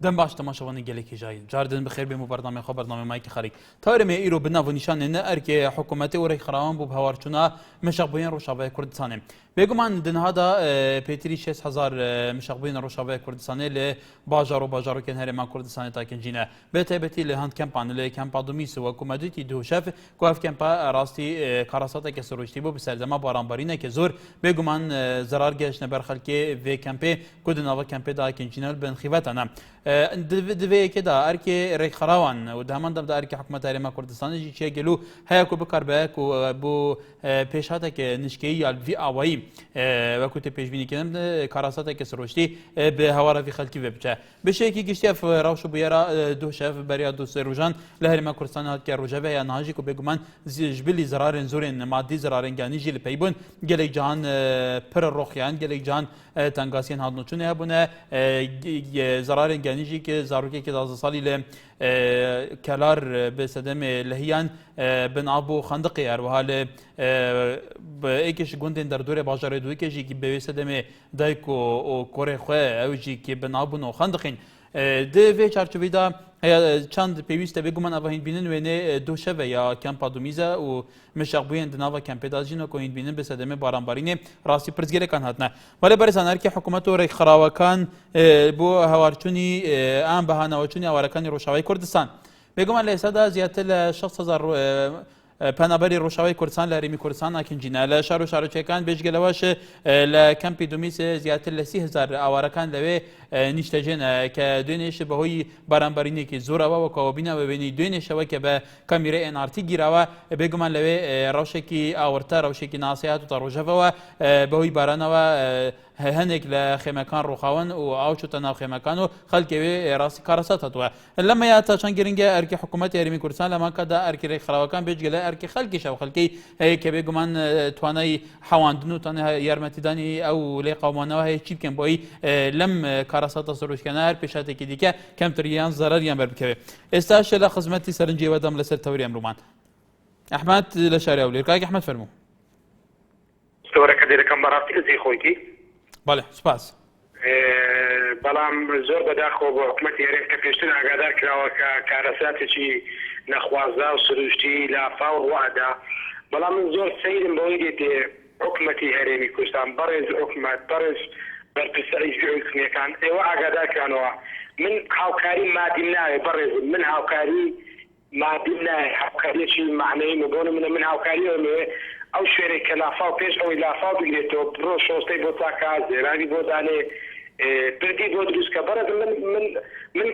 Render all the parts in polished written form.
دەم باش تەماشەوانی گەلێکی ژایی جاردن بخێر بێم و بەردەمی خۆ بەردەمێمایکی خەریک تارمێ ئیرۆ بناو نیشانێنە ئەرکێ حکوومەتی وەرەی خراوان بوو هاوارچوونە مەشەقبوویان ڕۆژاوای کوردستانê بێگومان دنهادا پێتری 6,000 مشەقبووین ڕۆژاوای کوردستانê لێ باژار و باژارۆکێن هەرێما کوردستانê تاکەنجینە بێتایبەتی لە هەند کەمپان لێ کەمپا دومیس و کومەدوتی دووشەف کوف کەمپا ڕاستی کاراساتێکە سروشتی بوو بسەردەما بارانبارینێکی زۆر بێگومان زەرار گەشتە بەر خەلکێ vê کەمپê ku di nava kempê dakêncîne bin xîvetane divêyekê da erkê rêxerawan û di heman dev da erkê hikûmeta Herêma Kurdistanê jî çêgelû heye ku bikarbe ku bû pêşhatekê nişkeyî ya vî awayî wekû tê pêşbînîkirin karasatekê sirojtî bi hewara vî xelkî vê biçe bi şekî giştiya rewş û bûyera du şev beriya du sê rojan li Herêma Kurdistanê hatiye rojeve ya nahajî ku bêguman ji bilî zerarên zorên maddî zerarên genî jî li pey bûn gelek cihan pir roxyan gelek cihan tengasiyên hatnûçûnê hebûne zerarên genî jî ki zarokekê 16 salî li kelar bi sedemê lehiyan bin ab û xendiqê herwiha li êkê ji gundên derdorê bajarê dûyekê jî ki bi wê sedemê dayik û korê xwe ew jî ki bin abûn û xendiqîn di vê çarçovî da çand pêwîst e bêguman eva hînbînin wênê du şeve ya kempa dumîze û mişeqbûyên di nava kempê da jî ne ku hînbînin bi sedemê baranbarînê rastî pirzgêlekan hatine welê berêzan erkê hikûmet û rêxerawekan bû hewarçûnî em behaneweçûnî awarekanî Rojavayê Kurdistan bêguman li êsa da ziyadtir li 6,000 پەنابەری ڕۆژاوای کوردستان لە هەرێمی کوردستان ناکەنجینە لە شار و شارۆچیەکان بێژگەلەوەش لە کەمپی دومیس زیاتر لە 30,000 ئاوارەکان لەوێ نیشتەجێنە کە دوێنێش بەهۆی بارانبارینێکی زۆرەوە وەکەوە بینەوە وێنی دوێنێشەوە کە بە کامیرە NRT گیراوە بێگومان لەوێ ڕەوشێکی ئاورتە ڕەوشێکی ناسیات و تا ڕۆژەوە بەهۆی بارانەوە هەندێک لە خێمەکان ڕووخاون و ئاو چوتە ناو خێمەکان و خەڵکێوێ ڕاستی کارەسات هەتووە لەمەیە تا چەند گرنگە ئەرکی حکوومەتی هەرێمی کوردستان لەمانکەدا ئەرکی ڕێکخراوەکان بێجگەلە ئەرکی خەڵکیشە و خەڵکەی کە بێگومان توانای حەواندن و توانای یارمەتیدانی ئەو لێ قاومانەوە هەیە چی بکەن بۆی لەم کارەساتە سروشکانە هەر پێشاتێکی دیکە کەمتریان زەرەریان بەربکەوێت ئێستاش لە خزمەتی سەرنجێوەدەم لەسەر تەوری ئەمرومان ئەحمەد لە شاری ئەولێر کاک ئەحمەد فەرموو سۆرەکە دێرەکەم بەڕاستی لەزی خۆیتی بەڵێ سوپاس بەڵام زۆر بەداخۆ بۆ حکوومەتی هەرێم کە پێشتر ئاگادار کراوە کە کارەساتێکی نەخوازدا و سروشتی لافا و ڕوادا بەڵام من زۆر سەیرم بەوەی دێتێ حکوومەتی هەرێمی کوردستان بەڕێز حکوومەت بەڕێز بەرپرسەریەکان ئێوە ئاگادار کرانەوە من هاوکاری مادیم ناوێ بەڕێزم من هاوکاری مادیم نایە هاوکاریەکی معنەی بۆن من هاوکاری ئەوێ ئەو شوێنێک کە لافا و پێش ئەوەی لافا بگرێتەوە بڕۆ شۆستەی بۆ تاکە زێرانی بۆ دانێ بردی بۆ دروستکە بەڕێز من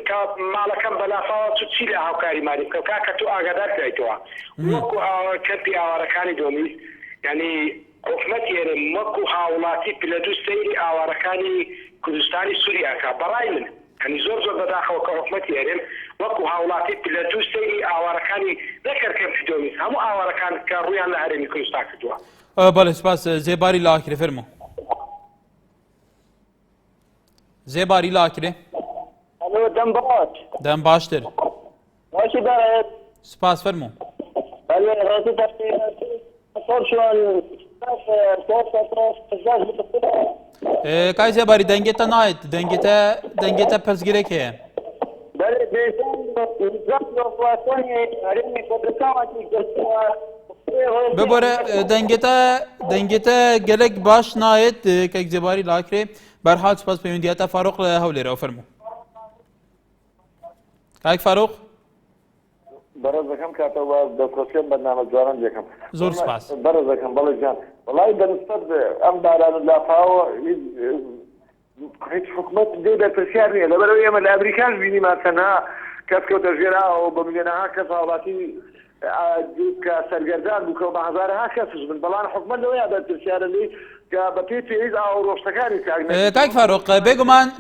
ماڵەکەم بە لافاوە چی لە هاوکاری مادیم کە کاکە تو ئاگادار کرایتەوە وەکو کەمپی ئاوارەکانی دۆمیز یعنی حکوومەتی هەرێم وەکو هاوڵاتی پلەدوو سەیری ئاوارەکانی کوردستانی سووریاکە بەڕای من ینی زۆر بەداخەوە کە حکوومەتی هەرێم وەکو هاوڵاتی پلەدوو سەیری ئاوارەکانی نەکرد کەمپی دۆمیز هەموو ئاوارەکان کە ڕوویان لە هەرێمی کوردستان کردووە بەڵێ سپاس زێباری لاکرێ فەرموو زێباری لاکرێ دەم باشتر سپاس فەرموو کای زێباری دەنگێتە نایەت دەنگێتە پەرزگیرێک هەیە ببۆرە دەنگێتە گەلێک باش نایەت کەک زێباری لاکرێ بەرهات سپاس پەیوەندیاتە فاروق لە هەولێرەوە فەرموو کاک فاروق بەڕێزەکەم کاتەوە دەکۆسێن بەرنامە جوانان دێکم زۆر سپاس بەڕێزەکەم بەڵێ جان وەڵای بەنسبەت ئەم باران لافاوە هیچ حکومەت دێ بەرپرسیار نییە لەبەرەوەی ئێمە لە ئەمریکاش بینیمان تەنها کەس کەوتە ژێراوە بە ملیۆنەها کەس هاوڵاتی کە سەرگەردان بوو کە بە هەزارها کەسش بن بەڵام حکومەت لەوەیە بەرپرسیارە لێ کە بە پێی پێویست ئاوڕۆشتەکانی کاک فاروق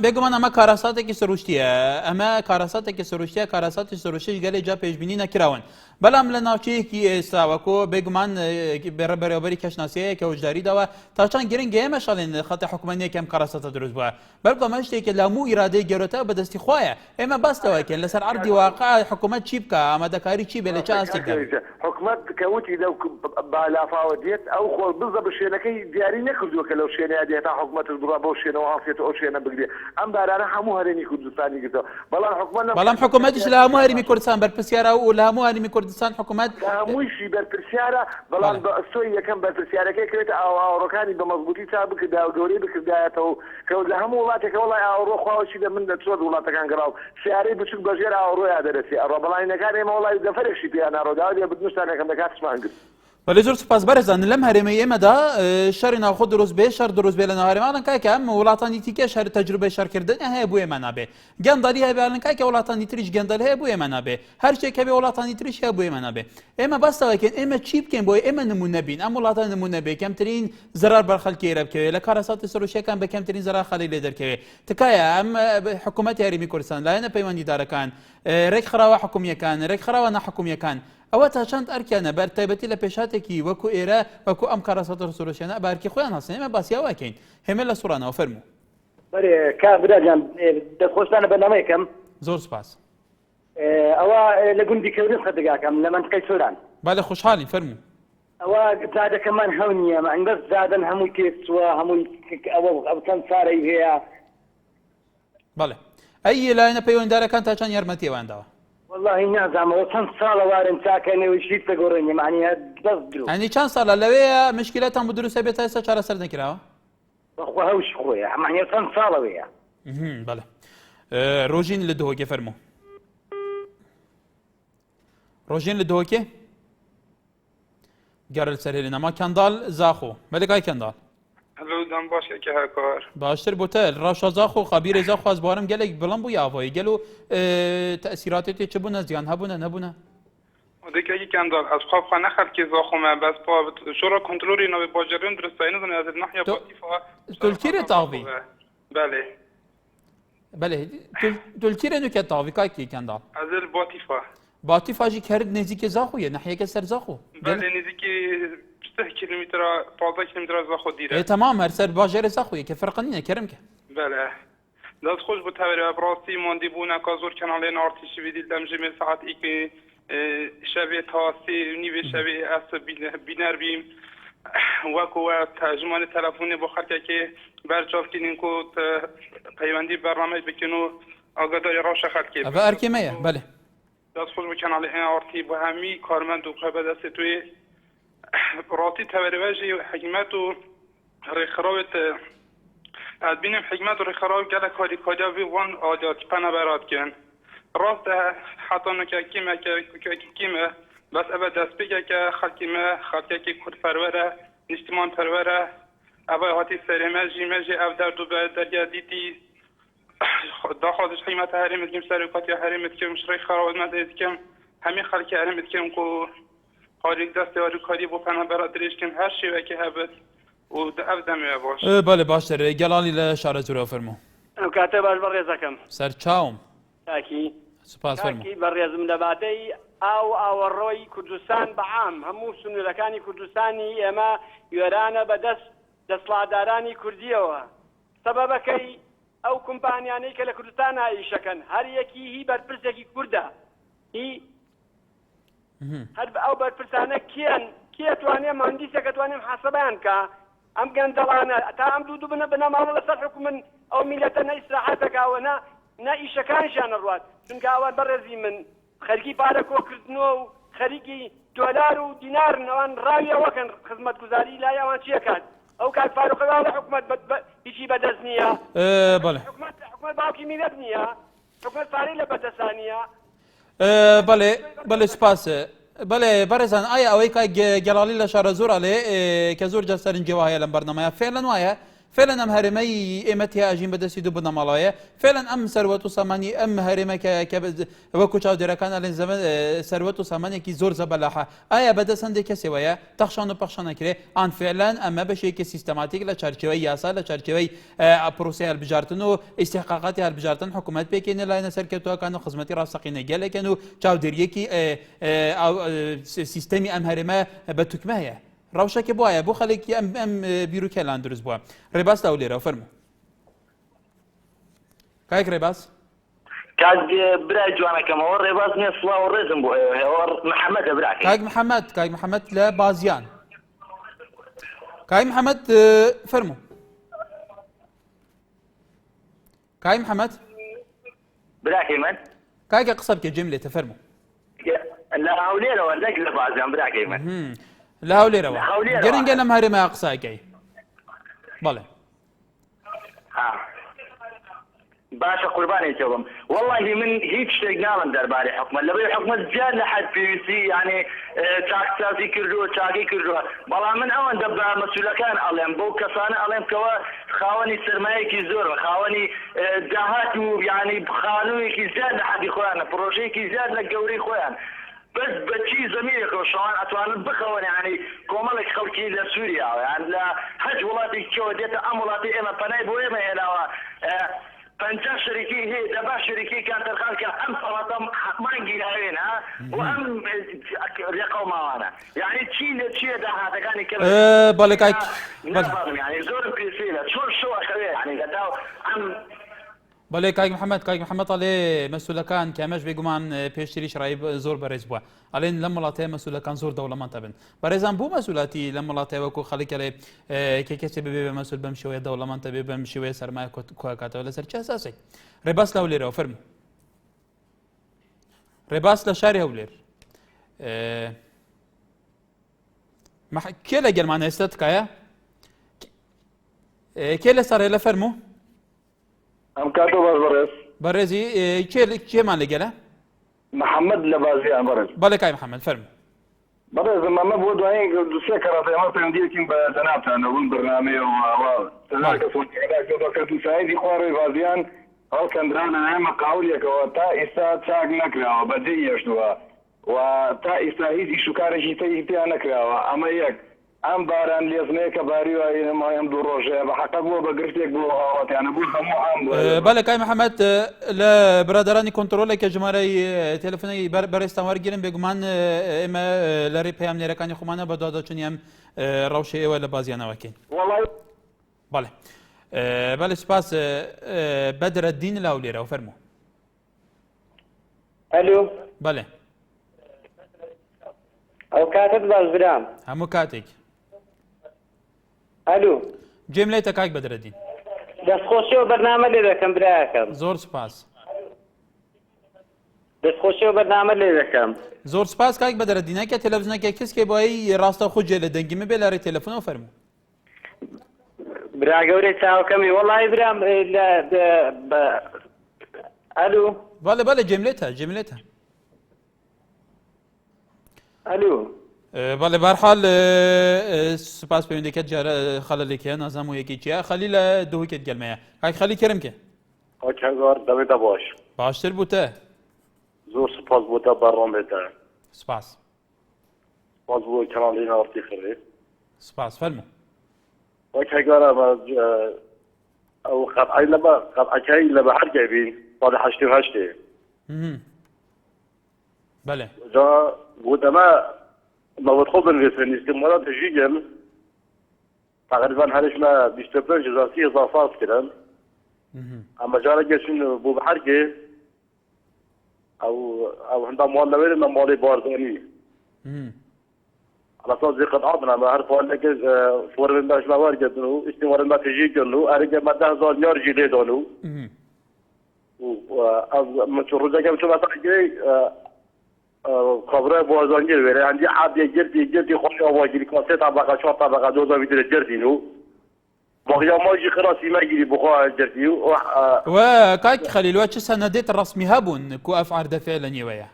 بێگومان ئەمە کارەساتێکی سروشتیە ئەمە کارەساتێکی سروشتیە کارەساتی سروشتیش گەلێک جا پێشبینی نەکراون بەڵام لە ناوچەیەکی ئێستاوەکۆ بێگومان بەرەبەری کەشناسیەیە کە وجداریداوە تا چەند گرنگە ئێمە شەڵێن خەتە حکوومەتێک ئەم کارەساتە دروست بووە بەڵکو ئەمە شتێکە لە هەموو ئیرادەی گەورەتە بەدەستی خۆیە ئێمە باستەوەکەن لەسەر عەردی واقع حکوومەت چی بکە ئامادەکاری چی بێ لە چه ئاستێکدا حکوومەت کەوتی لەو بالافاوە دێت ئەو خۆ بزە بە شوێنەکەی دیاری نەکە نەکردووە کە لەو شوێنەیە دێت تا حکوومەتت بڕوا بەو شوێنەوە هەڵسێت ئەو شوێنە بگرێ ئەم بارانە هەموو هەرێمی کوردستانی گرتەوە بەڵام حکوومەتیش لە هەموو هەرێمی کوردستان بەرپرسیارە و لە هەموو هەرێمی کوردستان حکوومەت هەموویشی بەرپرسیارە بەڵام سۆی یەکەم بەرپرسیارەکەی کرێتە ئاوڕۆکانی بە مەزبوطی تا بکردا و گەورەی بکردایەتەوە کە لە هەموو وڵاتێکە وڵای ئاوڕۆ خواوەشی لە من لە چۆن وڵاتەکان گەڕاو سیارەی بچوک بەژێر ئاوڕۆیا دەرەچێ ئەڕۆ بەڵاینەکان ئێمە وڵای دەفەرێکی پێیان ناڕۆداوە دێ بنووسانەکەم دەکاتشمان گرت بەڵێ زۆر سوپاس بەرزان لەم هەرێمەی ئێمەدا شەڕی ناوخۆ دروست بێ شەڕ دروست بێ لە ناوهەرێمانن کاکە ئەم وڵاتانی دیکە شەر تەجروبەی شەڕکردن هەیە بۆ ئێمە نابێ گەندەلی هەبێن کاکە وڵاتانی تریش گەندەل هەیە بۆ ئێمە نابێ هەر شتێک هەبێ وڵاتانی تریش هەیە بۆ ئێمە نابێ ئێمە بەستەوەکەین ئێمە چی بکەین بۆی ئێمە نمونە بین ئەم وڵاتان نمونە بێ کەمترین زەرار بەر خەڵکی ئێرە بکەوێ لە کارەساتی سروشیەکان بە کەمترین زەرار خەڵی لێ دەرکەوێ تکایە ئەم حکوومەتی هەرێمی کوردستان لایەنە پەیوەندیدارەکان ڕێکخراوە حکوومیەکان ڕێکخراوە نەحکوومیەکان ئەوە تا چەند ئەرکیانە بەر تایبەتی لە پێشاتێکی وەکو ئێرە وەکو ئەم کارەساتە سروشیانە بارکی خۆیان هەستن ئێمە باسیاواکەین هێمە لە سوڕانەوە فەرموو بەێ کابراجان دەخۆشتانە بەنامەیەکەم زۆر سپاس ئەوە لە گوندی کەورن خەدەگاکەم لە منطقەی سۆران با لە خۆشحاڵی فەرموو ئەوە زادەکەمان هەو نییە مەنگەس زادن هەمووی تێچووە هەمووی ئەوە چەند سارەی هەیە بەڵێ ئەی لایەنە پەیوەنددارەکان تا چەند یارمەتیێوان داوە والله نازانەوە چەند ساڵە وارن چاکەنەوەشیت دەگۆڕێنی معنی دەست درو ئەنی چەند ساڵە لەوەیە مشکلەتان بۆ دروستە بێت تا ئێستا چارەسەر نەکراوە بەخوا هەوش خۆیە معنی چەند ساڵەوەیە بەڵێ ڕۆژین لە دهۆکێ فەرموو ڕۆژین لە دهۆکێ گەرە سەرهێنە ما کەنداڵ زاخۆ مەلەکای کەنداڵ هەلو باشێکی هەکار باشتر بۆتە ڕاشە زاخۆ خابیرێ زاخواز بوارم gelek بڵم بووی ئاوایی گەل و تەسیراتێتی چ بوونە زیان هەبوونە نەبوونە ودێکێکی کەنداڵ ئەس خۆخوا نەخەرکی زاخۆمە بەس شۆڕە کنترۆلی نەوەی باجرین درستایی نزن از ناحیە تولکیرێ تاوی بله بەڵێ تولکیرێ نوکە تاوی کاکی کەنداڵ از باتیفا باتیفاژی کرد نزیکە زاخۆیە نەحیەکە سەر زاخۆ بله نزیکی 10 کیلومتر 15 کیلومتر زاخۆ دیرە تمام هەر سەر باژێرە زاخۆیە کە فەرقەنینە کەرمکە بله دەست خۆش بۆ تاوێرە بڕاستی ماندی بوونەکە زۆر کەناڵێن ئارتیشی ویدی دەمژێمێ ساعت ئیکی شەوێ تا سێ نیوێ شەوێ ئەس بینەر بیم وەکووە تەژمانی تەلەفۆنی بۆ خەڵکێکی بەرچاوکردین و پەیوەندی بەرنامەی بکەن و ئاگاداری ڕەوشە خەڵکی ئەوە ئەرکێمەیە بەڵێ دەست خۆش بۆ کەناڵی ئارتی بۆ هەمی کارمەند و بەدەستی توێ ڕاستی تەوەرەوەژی حکومەت و ڕێکخراوێت بینم حکومت و ڕێکخراو gelek کاریکاریا وی وان ئادیاتی پەنەبەرات کردن ڕاستە حتا نکەکیمە بەس ئەوە دەستپێکێکە خەڵکێکی کوردپەروەرە نیشتمان پەروەرە ئەوە هاتی سەرێمەژی مەژی ئەو دەرد و بە دەریا دیتی داخوازش حکومەتە هەرێمت کەم سەرۆکاتی هەرێمت کەم ڕێکخراوت مەدەیت کەم هەمی خەڵکی هەرێمت کەم و قاریک دەستێواریکاری بۆ پەنەبەرات درێژکەم هەر شێوەیەکی هەبێت و ئەو دەمەوێ باش بەڵێ باشتر گەڵالی لە شارە زورەوە فەرموو ئەو کاتە باش بەڕێزەکەم سەر چاوم تاکی سوپاس فەرموو تاکی بەڕێزم لەباتەی ئاو ئاوەڕۆی کوردستان بەعام هەموو سنوورەکانی کوردستانی ئێمە وێرانە بەدەست دەسڵاتدارانی کوردیەوە سەبەبەکەی ئەو کۆمپانیانەی کە لە کوردستان ئایشەکەن هەر یەکی هی بەرپرسێکی کووردە هی هەر ئەو بەرپرسانە کێ توانێ مهندیسێکە توانێم حەسەبیان کە ئەم گەندەڵانە تا ئەم دوو بنە بنەماڵە لەسەر حکومن ئەو میلەتە نە ئیسراحەتەکەوە نە ئیشەکانشیان ڕوات چونکە ئەوان بەڕێزی من خەرکی پارە کۆکردنەوە و خەریکی دۆلار و دینارن ئەوان ڕاوی ئەوەکەن خزمەتگوزاری لای ئەوان چیەکات ئەو کات فاروقەوە لە حکومەت هیچی بەدەست نییە بەڵێ حکومەت باوکی میلەت نییە حکومەت پارەی لە بەدەستان نییە بەڵێ سوپاسە بەڵێ بەڕێزان ئایا ئەوەی گەڵالی لە شارە زۆر ئەڵێ کە زۆر جا سەرنجەوە هەیە لەم بەرنامەیە فێڵەن وایە فعلا ئەم هەرێمەی ئێمە تیاژین بەدەستی دوو بنەماڵەوەیە فعلا ئەم سەروەت و سامانی ئەم هەرێمەکە وەکو چاودێرەکان ئەڵێن زەمە سەروەت و سامانێکی زۆر زەبەلاحە ئایا بەدەست هەندێک کەسێوەیە تەخشان و پەخشان نەکرێ ئان فعلا ئەمە بەشێکی سیستەماتیک لە چارچێوەی یاسا لە چارچێوەی پرۆسی هەڵبژاردن و ئیستحقاقاتی هەڵبژاردن حکوومەت پێکێنێ لایەنە سەرکەوتووەکان و خزمەتی ڕاستەقینە گەلێکن و چاودێریەکی سیستەمی ئەم هەرێمە بە توکمە هەیە ڕەوشەکە بواە بۆ خەڵێکی ئەم بیرروکێلان دروست بووە ڕێباس تا لێرە فەرموو کاک ڕێباس کاک برای جوانەکەمەوە ڕێباز نییە سڵاو ڕێزم بۆ ئێوە محەممەدە براکە کاک محەممەد لە بازیان کاک محەممەد فەرموو کاک محەممەد براكي من کاکە قسە بکە جێم لێتە فەرموو لا هوليرة ولا لا بعضهم براكي من لە هەولێرەوە هەولێرەوە. گەرنگە لەم هەرێمە قساکەی بەڵێ باشا قرباني توبم والله من هيك شيء نالم درباري حكمه لبي حكمه زياد لحد في سي يعني تاكسي كردو تاكي كردو والله من اول دب مسؤول كان عليهم بو كسانه عليهم كوا خاوني سرمایه کی زور خاوني دهات يعني خانوي کی زياد لحد اخوانا بروجي کی زياد لقوري اخوان بس بشي زميلك وشلون اتوان بخون يعني كومالك خلقي لسوريا يعني لا حج ولاتي كو ديت امولاتي انا بناي بو ما الى فانت شركي هي دابا شركي كانت الخالك ام فرطم مانجي هاين ها وام لقوا معنا يعني تشي ده هذا كان كلام بەڵێ کاک يعني زور بيسيله شو اخوي يعني قداو ام بەڵێ کاک محەممەد ئەڵێ مەسوولەکان کامەش بێگومان پێشتری شڕایی زۆر بەڕێز بووە ئەڵێن لەم وڵاتەیە مەسوولەکان زۆر دەوڵەمەندە بن بەڕێزان بوو مەسوولاتی لەم وڵاتەیە وەکو خەڵک ئەڵێ کێکێکی ببێ بە مەسوول بەم شێوەیە دەوڵەمەندە بێ بەم شێوەیە سەرمایە کۆکاتەوە لەسەر چه ئەساسێک ڕێباس لە هەولێرەوە فەرموو ڕێباس لە شاری هەولێر کێ لە گەرمانە ئێستا تکایە کێ لە سەرێ لە فەرموو ام كاتو برز بەڕێزی کێمان لەگەلە محمد لبازيان برز بەڵێ کای محەممەد فەرموو برز ما بود وين دوسيه كراتي ما تنديكم بجنابته انا اقول برنامج و تلاقي صوت كذا كنت سعيد خواري بازيان او كان درانا انا قاوليك وتا اسا تاغ نكرا بدي يشتوا وتا اسا هيك شو كارجي تي انا كرا اما يك ام باران ليزنيك باري واي ما يم دروجه بحق بو بقرتك بو يعني بو خمو ام بەڵێ کای محەممەد لە برادرانی کۆنتترۆلێکە ژمارەی تەلەفۆنی بەڕێستان وەرگرن بێگومان ئێمە لەڕێ پەیامنێرەکانی خۆمانە بە داداچنی ئەم ڕەوشە ئێوە لە بازیانەوەکەین بەڵێ بەڵێ سوپاس بەدرەدین لە هەولێرەوە فەرموو الو بەڵێ او كاتب باز برام هەموو کاتێک الو جێم لێتە کاک بەدرەدین دەستخۆشیەوە بەرنامە لێ دەکەم براکەم زۆر سوپاس دەستخۆشیەوە بەرنامە لێ دەکەم زۆر سپاس کاک بەدرەدینەکە تەلەڤیزیۆنەکە کەسکێ بۆی ڕاستە خودجێ لە دەنگیمە بێ لە ڕێ تەلەفۆنەوە فەرموو برا گەورەی چاوەکەمی وەڵی برام الو بەڵێ جێم لێتە الو بەڵێ بەرحاڵ سوپاس پەیوەندەکەت جارە خەلەلێکە نازانم و یەکی چیە خەلی لە دووکت گەلمەیە کاک خەلی کەرمکە ئۆکەگار دەبێتە باش باشتر بووتە زۆر سپاس بۆتە بەڕۆم بێتە سپاس باز بۆ کەناڵی ناوەڕتی خڕێ سپاس فەرموو ئۆکەگارە ئەو قەتعەکەی لە بەحەر گەبین ساڵی 88 بەڵێ جا بۆتەمە مەوەت خۆ بنوێسن استعمالات ژیگەن تقریبا هەرشمە 25,000 ساس کرن ئەمە جارە گەچین بۆ بەحەرگێ ئەو هەندا ماڵ لەوێرە مە ماڵی بارزانانی على أساس قطعة من ما أعرف ولا كذا فورن باش ما وارد إنه استمرار ما تجي كله أرجع ما ده زال يرجع ليه دانو و من شو رجع كم شو ما تجي خبره بوازنجر ولی عندي عاد يجري خوش أواجي كاسة طبقة شو طبقة دوزا بيدر جردينو بقيا ما يجي خلاص ما يجي بخوا جرديو وكاك خليل واتش سندات الرسمي هابون كو أفعال فعلا نيويا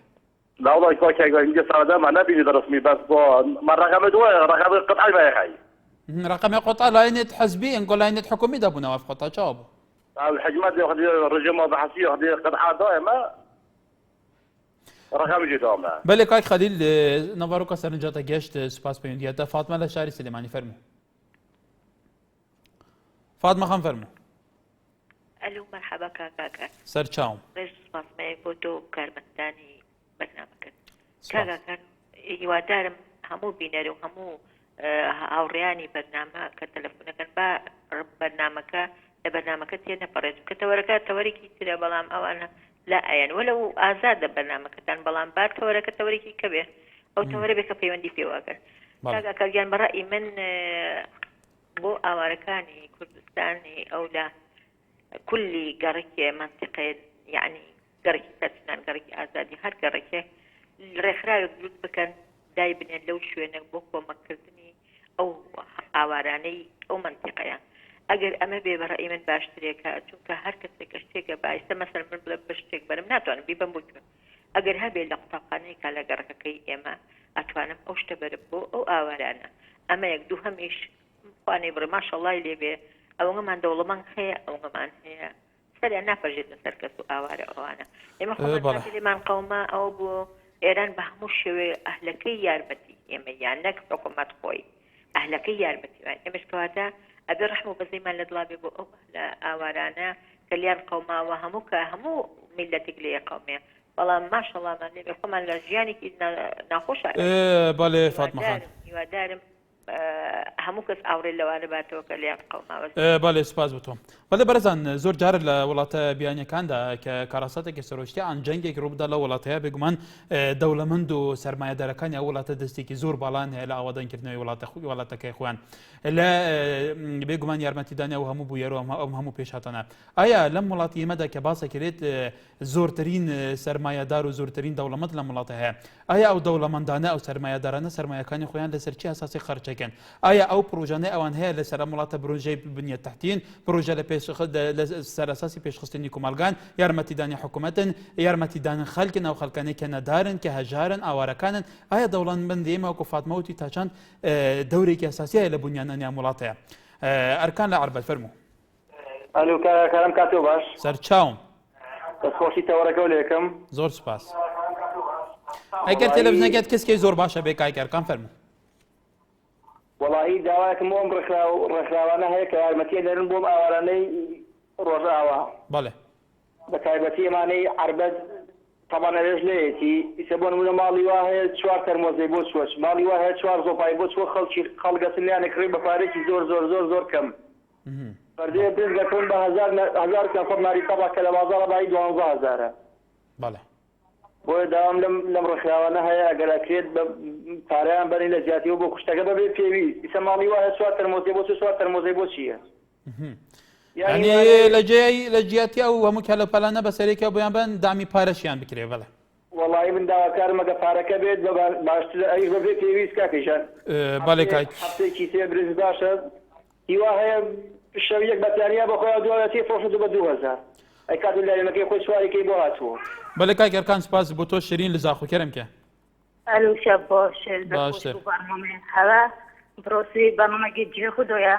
لا والله كاك عندي صار ما نبي رسمي بس ما رقم دوا رقم قطعي ما يخي رقم قطعة لاينة حزبية نقول لاينة حكومية دابونا وافق قطعة شاب الحجمات ياخذ الرجم بحثية ياخذ قطعة دائمة رقم جدامه بله کاک خلیل نوارو سەرنجاتە گەشت سوپاس پەیوەندیەتە فاتمە لە شاری سلێمانی فەرموو فاتمە خان فەرموو الو مرحبا کاکاکە سەرچاوم ڕێز سپاسمەیەک بۆ تۆ کارمەندانی بەرنامەکەت کاکاکان هیوادارم هەموو بینەر و هەموو هاوڕێیانی بەرنامە کە تەلەفۆنەکەن با بەرنامەکە لە بەرنامەکە تێ نەپەڕێت کە تەوەرەکە تەوەرێکی ترە بەڵام ئەوانە لا ئەیان وەلەو ئازادە بەرنامەکەتان بەڵام با تەوەرەکە تەوەرێکی کە بێ ئەو تەوەرە بێ کە پەیوەندی پێواگەن کاکاکە گیان بەڕای من بۆ ئاوارەکانی کوردستانی ئەو لە کولی گەڕێکی منتیقێ یعنی گەڕێکی تەرسنان گەڕێکی ئازادی هەر گەڕێکێک ڕێکخراوێک دروست بکەن دای بنێن لەو شوێنە بۆ کۆمەکردنی ئەو ئاوارانەی ئەو منتیقەیە ئەگەر ئەمە بێ بەڕێی من باشترێکە چونکە هەر کەسێک شتێکە بایسە مەسەر من بڵێ بە شتێک بەرم ناتوانم بیبەم بکەم ئەگەر هەبێ لە قوتابخانەیەکە لە گەڕەکەکەی ئێمە ئەتوانم ئەو شتە بەرم بۆ ئەو ئاوارانە ئەمە یەک دوو هەمیش خوانەی بڕێ ماشەڵڵای لێبێ ئەوەمان دەوڵەمەند هەیە ئەوەمان هەیە سەریان ناپەژێت لەسەر کەس و ئاوارە ئەوانە ئێمە خۆمان قەوما ئەو بۆ ئێران بە هەموو شێوێ ئەهلەکەی یارمەتی ئێمە یان نەک حکوومەت خۆی ئەهلەکەی یارمەتیوان ئێمەش کەواتە ئەبێ ڕەحم و بەزەیمان لە دڵا بێ بۆ ئەو لە ئاوارانە کە لیان قەوماوە هەموو میلەتێک لێ قەومێ بەڵام ماشەڵڵامان لێبێ خۆمان لە ژیانێکی ناخۆش بەڵێ فاتمە خان هیوادارم هەموو کەس ئاورێ لەوانە باتەوە کە لیان قەوماوە بەڵێ سپاس بۆ تۆ بەڵێ بەرەزان زۆر جارە لە وڵاتە بیانیەکاندا کە کاراساتێکی سەرۆشتی ئەن جەنگێک ڕووبدا لە وڵاتەیە بێگومان دەوڵەمەند و سەرمایەدارەکانی ئەو وڵاتە دەستێکی زۆر باڵان هەیە لە ئاوادانکردنەوەی وڵاتەکەی خۆیان لە بێگومان یارمەتیدانی ئەو هەموو بوویەوە ئەم هەموو پێشهاتانە ئایا لەم وڵاتی ئێمەدا کە باسەکرێت زۆرترین سەرمایەدار و زۆرترین دەوڵەمەند لە وڵاتە هەیە ئایا ئەو دەوڵەمەندانە ئەو سەرمایەدارانە سەرمایەکانی خۆیان لەسەر چی ئاساسی خەرچەکەن ئایا ئەو پرۆژانەی ئەوان هەیە لەسەر وڵاتە پرۆژەی بنیە تەحتین پرۆژە لە سەراساسی پێشخستنی کۆمەلگان یارمەتیدانی حکوومەتن یارمەتیدانی خەڵکن ئەو خەڵکانەی کە نەدارن کە هەژارن ئاوارەکانن ئایا دەوڵەمەندی ئێمە وەکو فاتمەوتی تا چەند دەورێکی ئەساسی هەیە لە بنیانەنیان وڵاتەیە ئەرکان لە عەربەت فەرموو ئەلو کارم کاتۆ باش سەرچاوم دەستخۆشی تەوەرەکە و لێکم زۆر سپاس ئەگەر تەلەڤیزیۆنەکەت کەسێکی زۆر باشە بێ کاک ئەرکان فەرموو وەڵاهی داوایەکم بۆم ڕێکخراوانە هەیە کە یارمەتیە دەرن بۆم ئاوارانەی ڕۆژاوە بەڵێ بە تایبەتی ئەمانەی عەربەت طبعا لەژ لێتی ئیسە بۆ نمونە ماڵی وا هەیە 4 تەرمۆزەی بۆ چوەش ماڵی وا هەیە 4 زۆپای بۆ چوە خەڵگەسن لیانە کڕی بە پارێکی زۆر کەم فەردێ پێزگەکەون بە 1000 کەفەر ناری تەبا کە لە بازاڕە بای 12000 بەڵێ بۆیە داوام لەم ڕێکخراوانە هەیە ئەگەر ئەکرێت پارەیان بەرین لە زیاتیەوە بۆ کوشتەکە بەبێ پێویست ئیسە ماڵی وا هەیە 4 تەرمۆزەی بۆ 4 تەرمۆزەی بۆ چییە یعنی لە جیاتی ئەو هەموو کەلەپەلانە بەسەرێکە بۆیان بن دامی پارەشیان بکرێ بەڵێ وەڵی من داواکارم ئەگە پارەکە بێت باشتر ئەی بەبێ پێویست کاکەشان بەڵێ کاک هەفتەیەکی سێ برز باشە هیوا هەیە شەویەک بەتیانیا بەخۆیان دوایەتی فۆشت بە 2000 ئەی کات لایەنەکەی خۆی سواریکەی بۆ هاتووە بەڵێ کاک ئەرکان سپاس بۆ تۆ شیرین لە زاخۆکەرم کە الو شب باشه باشه برنامه هوا براسي برنامه جي خدايا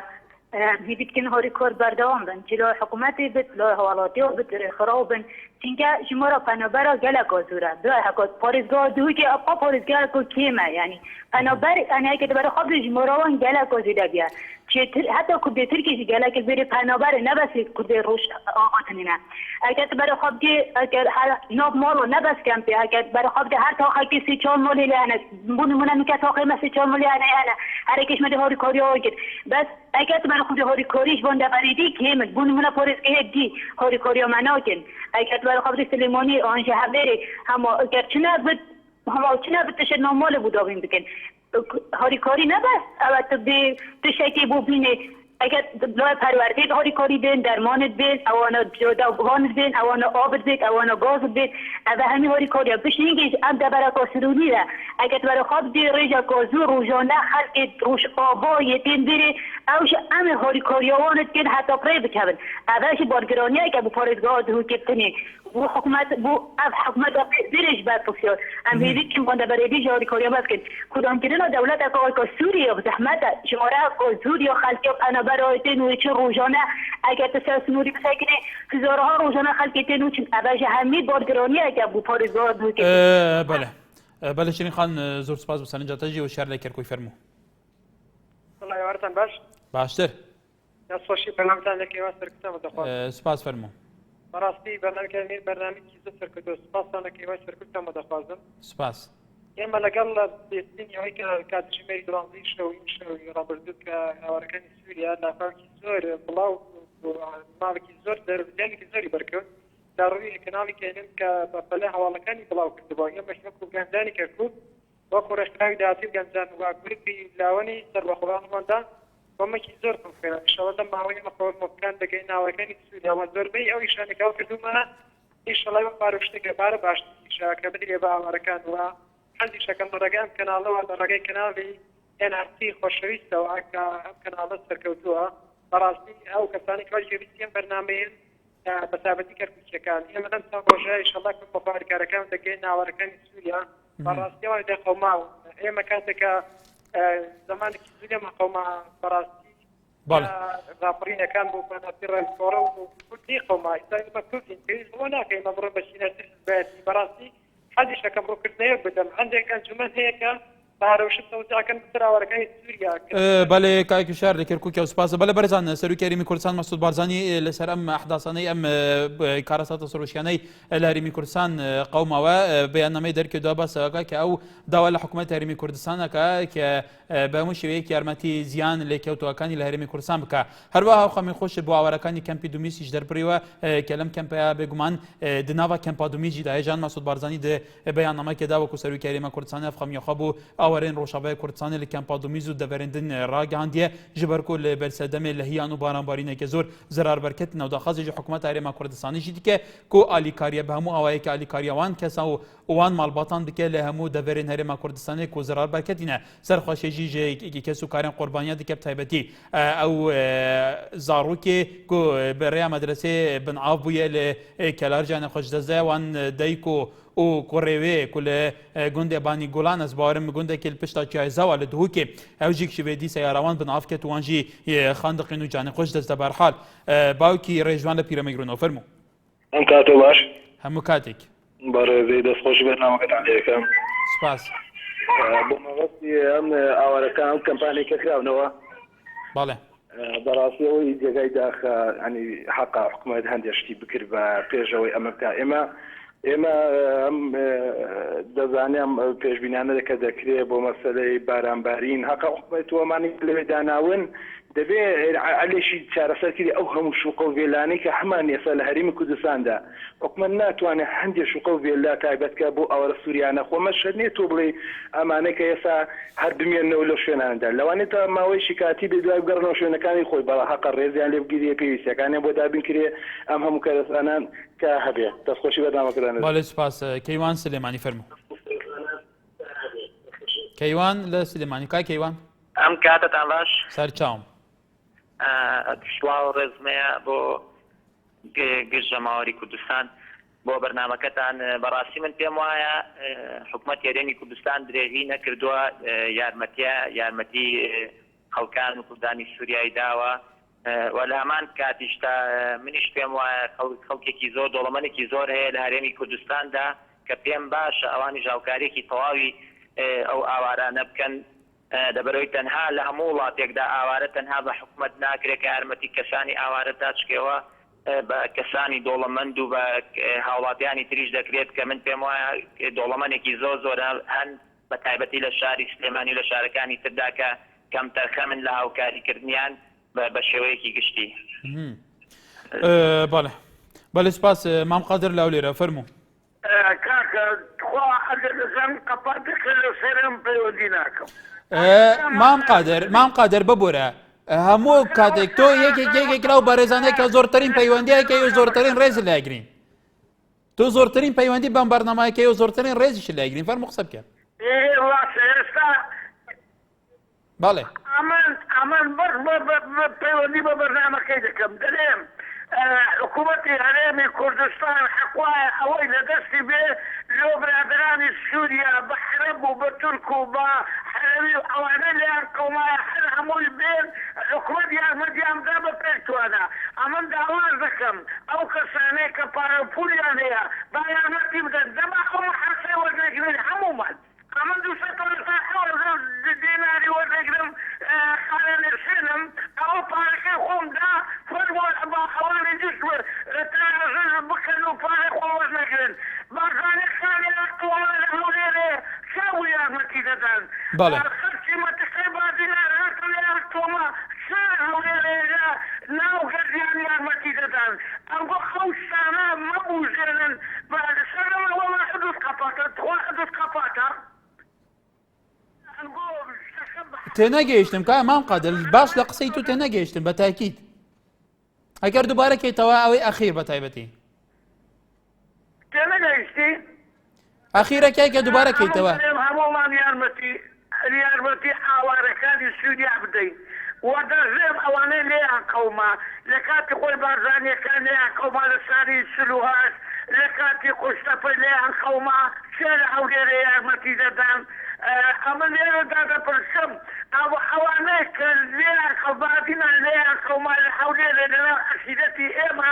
هيبت كن هوري كور بردوام بن جلو حكومتي بت لو حوالاتي وبت خرابن تینکه شما را پنابرا گله کازوره برای حکات پاریزگاه دوی که اپا پاریزگاه کو کیمه یعنی پنابر انهایی که برای خود شما را وان گله کازوده بیا چطور حتی کده ترکیش گله که بری پنابر نبسید کده روش آقاتنینه اگر برای خود که اگر ناب مالو نبس کم پی اگر برای خود که هر تاقی که 3-4 مالی لعنه بونمونه میکه تاقی ما 3-4 مالی لعنه هر کش مده هاری کاری آگید بس اگر برای خود هاری کاریش بانده بریدی کیمه بونمونه پاریزگاه دی هاری کاری مناکن اگر برای خبر سلیمانی آنجا حبری اما اگر چنه بود تشد نامال بود آبیم بکن هاری کاری نبست اوت به شکلی بو بینه اگر لای پروردید هاری کاری بین درمانت بین اوانا جداوانت بین اوانا آبت بین اوانا گازت بین اوه همی هاری کاری بش نینگیش ام دبرا کاسرونی را اگر برای خواب دی ریجا کازو روزانه خلق روش آبا یتین بری اوش ام هاری کاری آوانت کن حتی پری بکبن اوهش بارگرانی که بو پاریزگاه دهو کبتنی بو حکومت دیرش باید بکسیار ام هیدید که بانده بریدی جاری کاری باید کن کدام کرن دولت اکا سوریه و زحمت شماره اکا سوریه خلقی انا برای تنوی چه روزانه اگر تسلس نوری بسکنه هزارها روزانه خلقی تنوی چون اوش همی بارگرانی که بو پاریزگاه دهو کبتنی بله شیرین خان زۆر سپاس بۆ سەرنجاتەژی و شار لە کەرکووی فەرموو والله وارتان باش باشتر دەستخۆشی بەرنامەتان لە کێوا سەرکردەوە دەخوازم سپاس فەرموو بەڕاستی بەرنامەکە بەرنامێکی زۆر سەرکردو سپاسان لە کێوای سەرکردەوە دەخوازم سپاس ئێمە لەگەڵ بێترین ئەوەی کە کاتژمێری دوڵاندی شەوی ڕابردوو کە هاوارەکانی سووریا لاپاوکی زۆر بڵاو ماوەکی زۆر دەربجانێکی زۆری بەرکەوت لە ڕووی کەناڵی کێنن کە بەپەلە هەواڵەکانی بڵاو کردبەوە ئێمەش وەکو گەنجانی کەرکووت وەکو ڕێکخراوی داهاتی و گەنجان و گروپی لاوەنی سەربەخۆڵانماندا کۆمەکی زۆر بکەن ئینشاڵڵا لەم ماوەی مەخۆفەکان دەگەین ناوەکانی سووریا و زۆربەی ئەو ئیشانێکەوە کردومە ئینشاڵڵا بە پارە شتێکە پارە باشتیشە کە بدرێ بە ئاوارەکان وە حەزی شەکەم لە ڕێگەم کەناڵەوە لە ڕێگەی کەناڵی NRT خۆشەویستەوە کە ئەم کەناڵە سەرکەوتووە بەڕاستی ئەو کەسانی کۆژێویستیان بەرنامەیەن بەسابەتی کەرکوچیەکان ئێمە لەم چەند ڕۆژە ئینشاڵڵا بە پارێکارەکان دەگەین ناوەڕەکانی سووریا بەڕاستیەوە دەخەوماوە ئێمە کاتێکە زمانێکی زوو قەوما بەڕاستی راپڕینەکان بۆ بەناسی ڕێنکۆڕە و کوردی قەوما ئێستا کوردین پێویست بۆ ناکەین مە بڕۆ بە شینەتی بەتی بەڕاستی حەزی شەکەم ڕووکردنەیە بدەم هەندێک ئەنجومەن هەیە کە بارەوشت تەوزیعەکەن بەراوەرەکانی سووریا بەڵێ کاکی شار لە کەرکووکە و سپاسە بەڵێ بەرزان سەرۆکی هەرێمی کوردستان مەسعود بارزانی لەسەر ئەم ئەحداسانەی ئەم کارەساتە سروشیانەی لە هەرێمی کوردستان قەوماوە بەیاننامەی دەرکردووە باسەوەکە کە ئەو داوا لە حکوومەت هەرێمی کوردستانەکە کە بە هەموو شێوەیەکی یارمەتی زیان لێکەوتوەکانی لە هەرێمی کوردستان بکە هەروەها خەمی خۆش بۆ ئاوارەکانی کەمپی دومیسیش دەربڕیوە کە لەم کەمپەیە بێگومان دناوە کەمپا دومیجی داهێژان مەسعود بارزانی بەیاننامەکێدا وەکو سەرۆکی هەرێمی کوردستان ئەفخەمیەخوا بوو ئاوارێن ڕۆژاوای کوردستانی لە کەمپا دومیز و دەڤێرندن ڕاگەاندیە ji ber ku li berserdemê lehiyan û baranbarîneke zor zirarberketin ew daxwazê ji hikûmeta Herêma Kurdistanê jî dike ku alîkariye bi hemû awayekî alîkariya wan kesa û wan malbatan dike li hemû deverên Herêma Kurdistanê ku zirarberketîne serxweşê jî ji kes û karên qurbaniya dike bi taybetî ew zarokê ku bi rêya medresê binav bûye li kelarcanê xweşdeze wan deyk û kurêwê ku li gundê Banî Gulan ez barim gundekê li pişta çayzawa li Duhokê ew jî ji vê dîsa yarawan binav ket û wan jî xandiqîn û canê xweş dest de berhal bawkî rêjvan li pîremîgrûno fermo ئەم کاتۆ باش hemû katێک بەڕێزەی دەستخۆشی بەرنامەکەتان لێەکەم سپاس بۆ مەبەستی ئەم ئاوارەکان ئەم کەمپانێکە کراونەوە بەڵێ بەڕاستیەوەی جێگای داخە ینی حەقا حکوومەت هەندێک شتی بکرد بە پێشەوەی ئەمە بکە ئێمە ئەم دەزانام پێشبینانە کە دەکرێت بۆ مەسەلەی بارانبارین حەقا حکوومەتوەمانی لەوێ داناون دەبێ عەلێشی چارەسەرکردی ئەو هەموو شوقە و vێلانەی کە هەمان ئێستا لە هەرێمی کوردستاندا حکومەت ناتوانێت هەندێک شوقە و vێلا تایبەتکە بۆ ئەوەرە سووریانە خۆمە شەر نێت تۆ بڵێ ئەمانە کە ئێستا هەر بمێنەوە لەو شوێناندا لەوانێت تا ماوەیەکی کاتی بێ دوای بگەڕنەوە شوێنەکانی خۆی بەڵا حەقا ڕێزیان لێ بگیرێ پێویستیەکانیان بۆ دابین کرێ ئەم هەموو کارەسانان کە هەبێ دەستخۆشی بەردامەکردن بەڵێ سپاس کەیوان سلێمانی فەرموو کەیوان لە سلێمانی کای کەیوان ئەم کاتتان باش سەرچاوم سڵاو ڕێزمەیە بۆ گشت ژەماوەری کوردستان بۆ بەرنامەکەتان بەڕاستی من پێم وایە حکوومەت هەرێمی کوردستان درێژی نەکردووە یارمەتی خەڵکان و کوردانی سووریایی داوە و لە هەمان کاتیشتا منیش پێم وایە خەڵکێکی زۆر دۆڵەمەنێکی زۆر هەیە لە هەرێمی کوردستاندا کە پێم باشە ئەوانی ژاوکارێکی تەواوی ئەو ئاوارانە بکەن دەبەرەوەی تەنها لە هەموو وڵاتێکدا ئاوارە تەنها بە حکوومەت ناکرێت کە یارمەتی کەسانی ئاوارەدا چکەوە بە کەسانی دۆڵەمەند و بە هاوڵاتیانی تریش دەکرێت کە من پێم وایە دۆڵەمەنێکی زۆر هەن بە تایبەتی لە شاری سلێمانی و لە شارەکانی تردا کە کەم تەرخەمن لە هاوکاریکردنیان بە شێوەیەکی گشتی بەڵێ بەڵێ سپاس مام قادر لەو لێرە فەرموو کاکە خوا ئەگەر دەزانم قەپاتێکە لە سەرم پەیوەندی ناکەم مام قادر ببوورە هەموو کاتێک تۆ یەکێک را و بەڕێزانەیە کە زۆرترین پەیوەندیەکە و زۆرترین ڕێزی لایگرین تۆ زۆرترین پەیوەندی بەم بەرنامەیەکە و زۆرترین ڕێزیش لایگرین فەرموو قسە بکە ئێستا بەڵێ ئەمن پەیوەندی بە بەرنامەکەی دەکەم دەڵێم حکوومەتی هەرێمی کوردستان حەقوایە ئەوەی لەدەستی بێ لۆ برادرانی سووریا بە حرەب و بە تورک و بە حەرەوی و ئەوانە لیان قەومایە هەر هەمووی بێن حکوومەت یارمەتیاندا بە پێکتوانە ئەمن داواز دەکەم ئەو کەسانەی کە پارە پولیان هەیە با یارمەتی بدەن دەما ئەو حەسەی وەرنەگرن هەموومان ئەمن 200 دیناری وەرنەگرم خانە نرسێنم ئەوە پارەکەی خۆمدا فەرمۆ ئەوانی جست تاژ بکەن و پارەی خۆ وەرنەگرن بازانێکانی ئەکتوانە هەولێرێ چاو یارمەتی دەدەن خەرچی مەتەقەی بازینار هاتو لێ ئەکتۆمە چەند هەولێرێدا ناو گەردیان یارمەتی دەدەن ئەوە خەوشانە مەبوژێنن لەسەرەوە وەڵا حدود قەپاتە تخوا حدود قەپاتە تێنەگەیشتم کا مام قادر باش لە قسەی تو تێنەگەیشتم بە تاکید ئەگەر دووبارەکەیتەوە ئەوەی ئەخیر بە تایبەتی تێنەگەیشتی ئەخیرەکەی کە دووبارەکەیتەوە هەموومان یارمەتی ئاوارەکانی سووریا بدەین وەدەژێم ئەوانەی لێیان قەوما لە کاتی خۆی بارزانیەکان لێیان قەوما لە ساری سلوهاش لە کاتی قوشتەپە لێیان قەوما چێ لە هەولێرە یارمەتی دەدان ئەمە لێرەدا دەپرسم ئەوانەی کە لێیان قەوباتینان لێیان قەوما لە هەولێرە لەناو عەشیرەتی ئێمە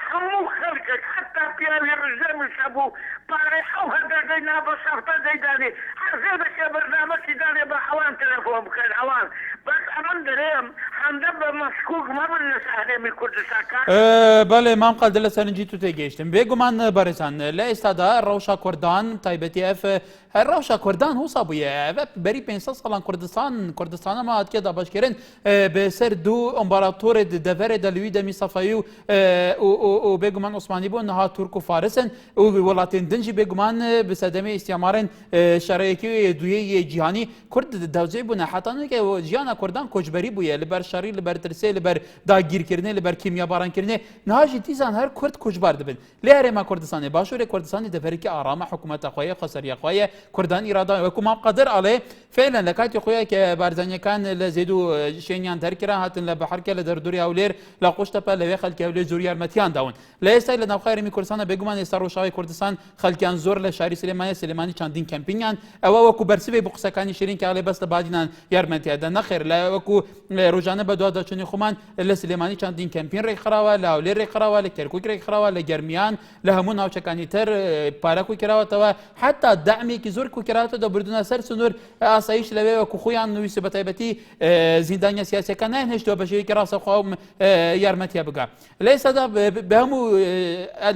هەموو خەڵکێک حتا پیاوی ڕژەمش هەبوو پارەی ئەو هەدەدەی نابە سەفتە دەیدانێ هەرزێ دەکە بەرنامەکی دانێ بە ئەوان تەلەفۆن بکەن ئەوان بەس ئەمەم دەرێم هەندە بە مەسکوک مەبن لە سەحرێمی کوردستان بەڵێ مام قەدە لە سەرنجی تو تێگەیشتم بێگومان بەڕێزان لە ئێستادا ڕەوشە کوردان تایبەتی ئەف ڕەوشە کوردان هوسا بووە بەری 500 ساڵان کوردستانە ماهاتکێدا باشکردن بەسەر دوو ئەمباراتۆرێ دەڤەرێ دەلوی دەمی سەفایی و بێگومان عوسمانی بوون نەها تورک و فارسن و وڵاتین دنجی بێگومان بسەدەمی ئیسیامارن شەڕەیەکی دوێی جیهانی کورد دەوزەی بوونە حتانێکە ژیانە کوردان کۆچبەری بووە لەبەر شەڕی لەبەر ترسێ لەبەر داگیرکردنێ لەبەر کیمیا بارانکردنێ نهاژی تیزان هەر کورد کوچبار دەبن لێ هەرێما کوردستانی باشووری کوردستانی دەڤەرێکی ئارامە حکوومەتە خۆیە خەسەریەخوایە کوردان ئیرادا وەکو مام قەدر ئەڵێ فعلا لە کاتی خۆیە کە بارزانیەکان لە زێد و شوێنیان دەرکرا هاتن لە بەحەرکە لە دەردوری هەولێر لە قوشتەپە لەوێ خەڵکی هەولێر زۆر یارمەتیان داون لە ئێستا لە ناوخای هەرێمی کوردستانە بێگومان ئێستا ڕۆژاوی کوردستان خەڵکیان زۆر لە شاری سلێمانی چەندین کەمپینیان ئەوە وەکو بەرسبێ بۆ قسەکانی شیرین کە ئەڵێ بەس لە بادینان یارمەتیادا نەخێر لە وەکو ڕۆژانە بە دواداچوونی خۆمان لە سلێمانی چەندین کەمپین ڕێکخراوە لە هەولێر ڕێکخراوە لە کەرکووک ڕێکخراوە لە گەرمیان لە هەموو ناوچەکانی تر پارە کوکراوەتەوە حتا دامێکی زۆر کوکراوەتەوە بردونە سەر سنوور ئاسایش لەوێ وەکو خۆیان نوویسە بە تایبەتی زیندانیا سیاسەکان نایهێشتەوە بە شێوەیەکی ڕاستەوخواوم یارمەتیە بگا لە ئێستادا بە هەموو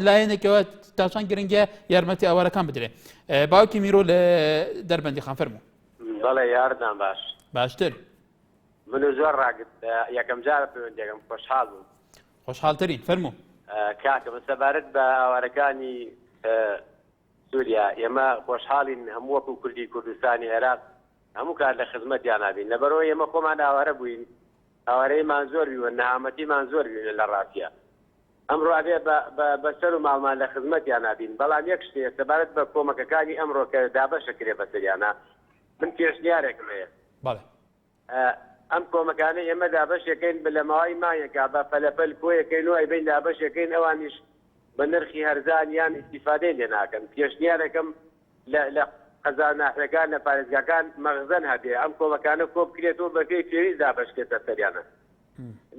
لایەنێکەوە تاچان گرنگە یارمەتی ئەوارەکان بدرێ باوکی میرۆ لە دەربەندی خان فەرموو بەڵێ یاردان باشتر من زۆر ڕاگرت یەکەم جارە پەیوەندیەکەم خۆشحاڵ بووم خۆشحاڵترین فەرموو کاکە من سەبارەت بە ئاوارەکانی سووریا ئێمە خۆشحاڵین هەموو وەکو کوردی کوردستانی عێراق هەموو کار لە خزمەتیان نابین لەبەرەوە ئێمە خۆمان ئاوارە بووین ئاوارەیەمان زۆر بیوە نەهامەتیمان زۆر بووین لە ڕاستیە ئەمڕۆ ئەبێ بەسەر و ماڵمان لە خزمەتیان نابین بەڵام یەک شتێ سەبارەت بە کۆمەکەکانی ئەمڕۆ کە دابەشەکرێ بەسەریانە من پێشنیارێکم هەیە ئەم کۆمەکانە ئێمە دابەشەکەین لە ماوەی مایەکە بە پەلەپەل کۆیەکەین و ئەیبین دابەشەکەین ئەوانیش بە نرخی هەرزان یان ئیستیفادەی لێ ناکەن پێشنیارێکم لە قەزانەکان لە پارێزگاکان مەغزەن هەبێ ئەم کۆمەکانە کۆ بکرێتەوە بە پێی پێویست دابەشکێتە سەریانە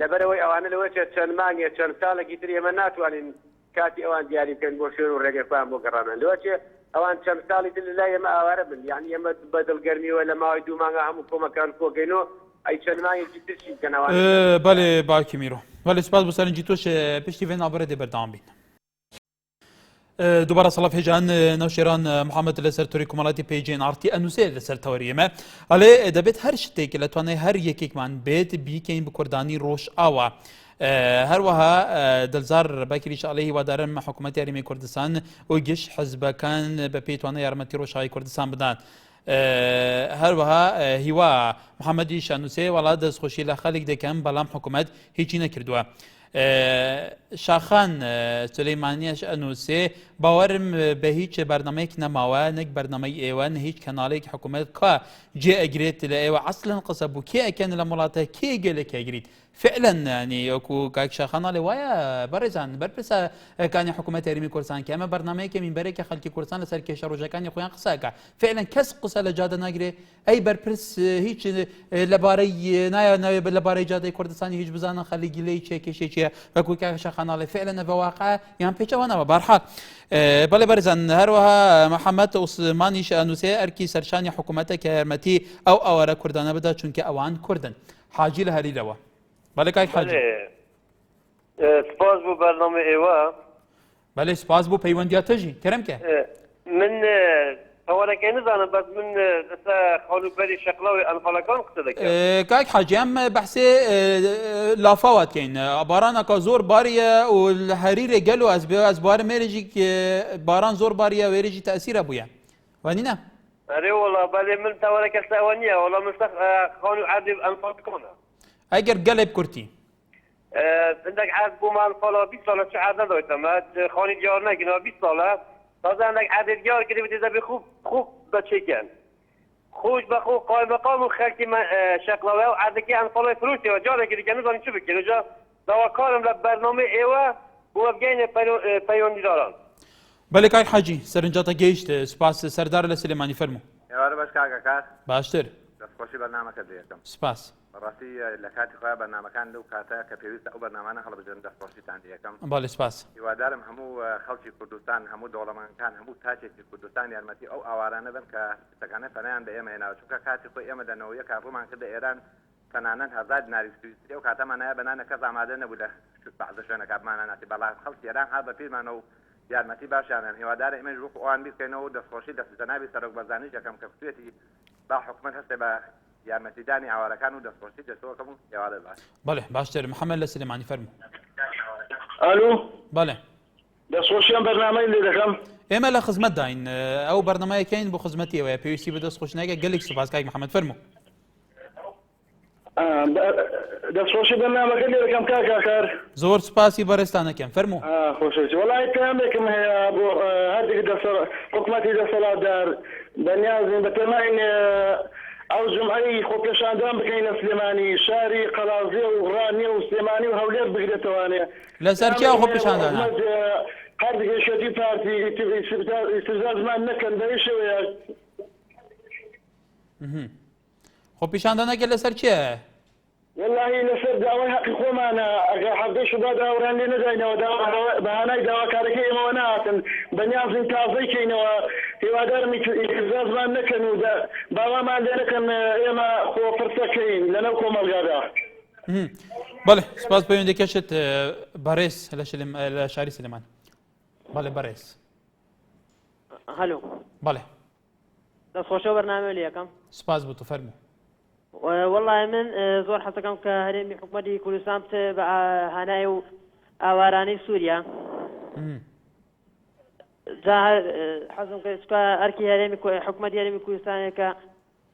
لەبەرەوەی ئەوانە لەوە چەند مانگێ چەند ساڵێکی تر ئێمە ناتوانین کاتی ئەوان دیاری بکەن بۆ شوێن و ڕێگەکان بۆ گەڕانە لەوەچێ ئەوان چەند ساڵی تر لەلای ئێمە ئاوارە بن یعنی ئێمە بە دڵگەرمیەوە لە ماوەی دوو مانگە هەموو کۆمەکان کۆگەینەوە ئەی چەند مانگێکی ترشی بکەنەوە بەڵێ باوکی میرۆ بەڵێ سپاس بۆ سەرنجی تۆش پشتی وێ نابڕێ دێ بەردەوام بین دووبارە سەڵاف هێژان نەوشێران محەممەد لەسەر تووری کۆمەڵاتی پێیجێن ئارتی ئەنووسێ لەسەر تەوەریەمە ئەڵێ دەبێت هەر شتێک لە توانای هەر یەکێکمان بێت بیکەین بە کوردانی ڕۆژ ئاوە هەروەها دڵزار باکریش ئەڵێ هیوادارن مە حکوومەتی هەرێمی کوردستان و گشت حزبەکان بە پێی توانای یارمەتی ڕۆژاوی کوردستان بدات هەروەها هیوا محەممەدی شانووسێ وڵات دەستخۆشی لە خەڵک دەکەم بەڵام حکوومەت هیچی نەکردووە شاخان سلەیمانیەش ئەنووسێ باوەرم بە هیچ بەرنمەیەک نەماوە نەک بەرنمەی ئێوە هیچ کەناڵێک حکوومەت کا جێ ئەگرێت لە ئێوە عەسڵەن قسە بوو کێ ئەکەن لە وڵاتە کێ گەلێک ئەگریت فعلا ینی وەکو کاک شاخاناڵێ وایە بەڕێزان بەرپرسە کانی حکوومەتی هەرێمی کوردستان کە ئەمە بەرنمەیەکە مینبەرێکە خەڵکی کوردستان لەسەر کێشە ڕۆژەکانی خۆیان قسەکە فعلا کەس قسە لە جادە ناگرێ ئەی بەرپرس هیچ لەبارەی نایە لەبارەی جادەی کوردستانی هیچ بزانن خەڵکی لێی چێ کێشێکیە وەکو کاک شاخاناڵێ فعلا بەواقع یان پێچەوەنەوە بەرحال بەڵێ بەرزان هەروەها محەممەد عوسمانیش ئەنووسێ ئەرکی سەرشانی حکوومەتە کە یارمەتی ئەو ئەوەرە کوردانە بدات چونکە ئەوان کوردن حاجی لە هەریرەوە بەڵێ کاک حاجی سپاس بۆ بەرنامە ئێوە بەڵێ سپاس بۆ پەیوەندیاتەژی کەرەمکە من ئەوەنەکەی نزانم بەس من ئێستا خەڵوبەری شەقڵەوەی ئەنفەڵەکان قسە دەکەم کاک حاجی ئەم بەحسێ لافاواتکەین بارانەکە زۆر باریە و لە هەریرێ گەل و ئەزبوارە مێرێژی باران زۆر باریە وێرێژی تەسیرە بووە وانینە ئەرێ وڵا بەێ من تاوەرە کەساوە نییە وڵا مستەق خۆن و عادی ئەنفال کۆنە ئەگەر گەلێ بکورتی عندك عاد بومان فالا 20 ساله چه عاد نداشتم خانی دیار نگینا 20 ساله تازه عندك عاد دیار که بدید به خوب بچه کن خوش به خوب قائم مقام و خلقی شکلاوه و عاد که انفال فروشی و جاره که دیگه نزانی چه بکنه جا دوا کارم لبرنامه ایوه و بگین پیوندی دارن بەڵێ کاک حەجی سەرنجاتە گەیشت سپاس سەردار لە سلێمانی فەرموو ئێوارە بەش کاکەکات باشتر دەستخۆشی بەرنامەکە دەکەم سپاس بەڕاستی لە کاتی خۆیان بەرنامەکان لەو کاتە کە پێویستە ئەو بەرنامانە هەڵبژێن دەستخۆشیتان دەکەم باڵێ سپاس هیوادارم هەموو خەڵکی کوردستان هەموو دەوڵەمەندەکان هەموو تاچێکی کوردستان یارمەتی ئەو ئاوارانە بن کە شتەکانە فەنیان بە ئێمە هێناوە چونکە کاتی خۆی ئێمە دەنەوەیە کارڕوومان کردە ئێران تەنانەت هەزار ناریسپیستی ئەو کاتەمانایە بەنانە کەس ئامادە نەبوو لە بەعزە شوێنەکانمانە ناتی بەڵام خەڵکی ئێران هەر بە پیرمانە و یارمەتی باشیانن هیوادارە ئێمە ژوو ئەوان بیکەینەوە و دەستخۆشی دەستجەنابی سەرۆک بەرزانی یەکەم کە بتوێتی با حکومەت هەستێ بە یارمەتیدانی ئاوارەکان و دەستخۆشی دەستەوەکەم و هیوادار باش بەڵێ باشتر محەممەد لە سلێمانی فەرموو ئالو بەڵێ دەستخۆشیان بەرنامەی لێ دەکەم ئێمە لە خزمەت داین ئەو بەرنامەیەکەین بۆ خزمەتیەوەیە پێویستی بە دەستخۆشنەکە گەلێک سوپاس کاک محەممەد فەرموو دەستخۆشی بەرنامەکە لێ دەکەم کاکار زۆر سوپاسی بەڕێستانەکەم فەرموو خۆشەویستی وەڵای پەیامێکم هەیە بۆ هەردێک حکومەتی دەسەڵاتدار بەنیازین بە تەماین ئەو جمعەی خۆپێشاندان بکەین لە سلێمانی شاری قەڵازیە و ڕانیە و سلێمانی و هەولێر بگرێتەوانێ لەسەر کیا خۆپێشاندانە هەردێک شێتی پارتی ئیستیزا زمان نەکەن بەوەی شێوەیە خۆپێشاندانەکە لەسەر چییە؟ والله لەسەر داوای حەقی خۆمانە ئەگەر هەفتەی شوبا داوەڕان لێ نەداینەوە بەهانای داواکارەکەی ئێمەوە نهاتن بەنیازین تازەی کەینەوە هیوادارم ئیستیزا زمان نەکەن و باوامان لێ نەکەن ئێمە خۆپرسەکەین لەنەو کۆمەڵگادا بەڵێ سپاس پەیوەندیکەشت بەڕێز لە شاری سلێمان بەڵێ بەڕێز هەلو بەڵێ دەستخۆشە بەرنامە لێ یەکەم سپاس بۆ تۆ فەرموو والله من زۆر حەزەکەم کە هەرێمی حکوومەتی کوردستان بچێ بە هانای و ئاوارانەی سووریا جا حەزم کە ئەرکی هەرێمی حکوومەتی هەرێمی کوردستانێکە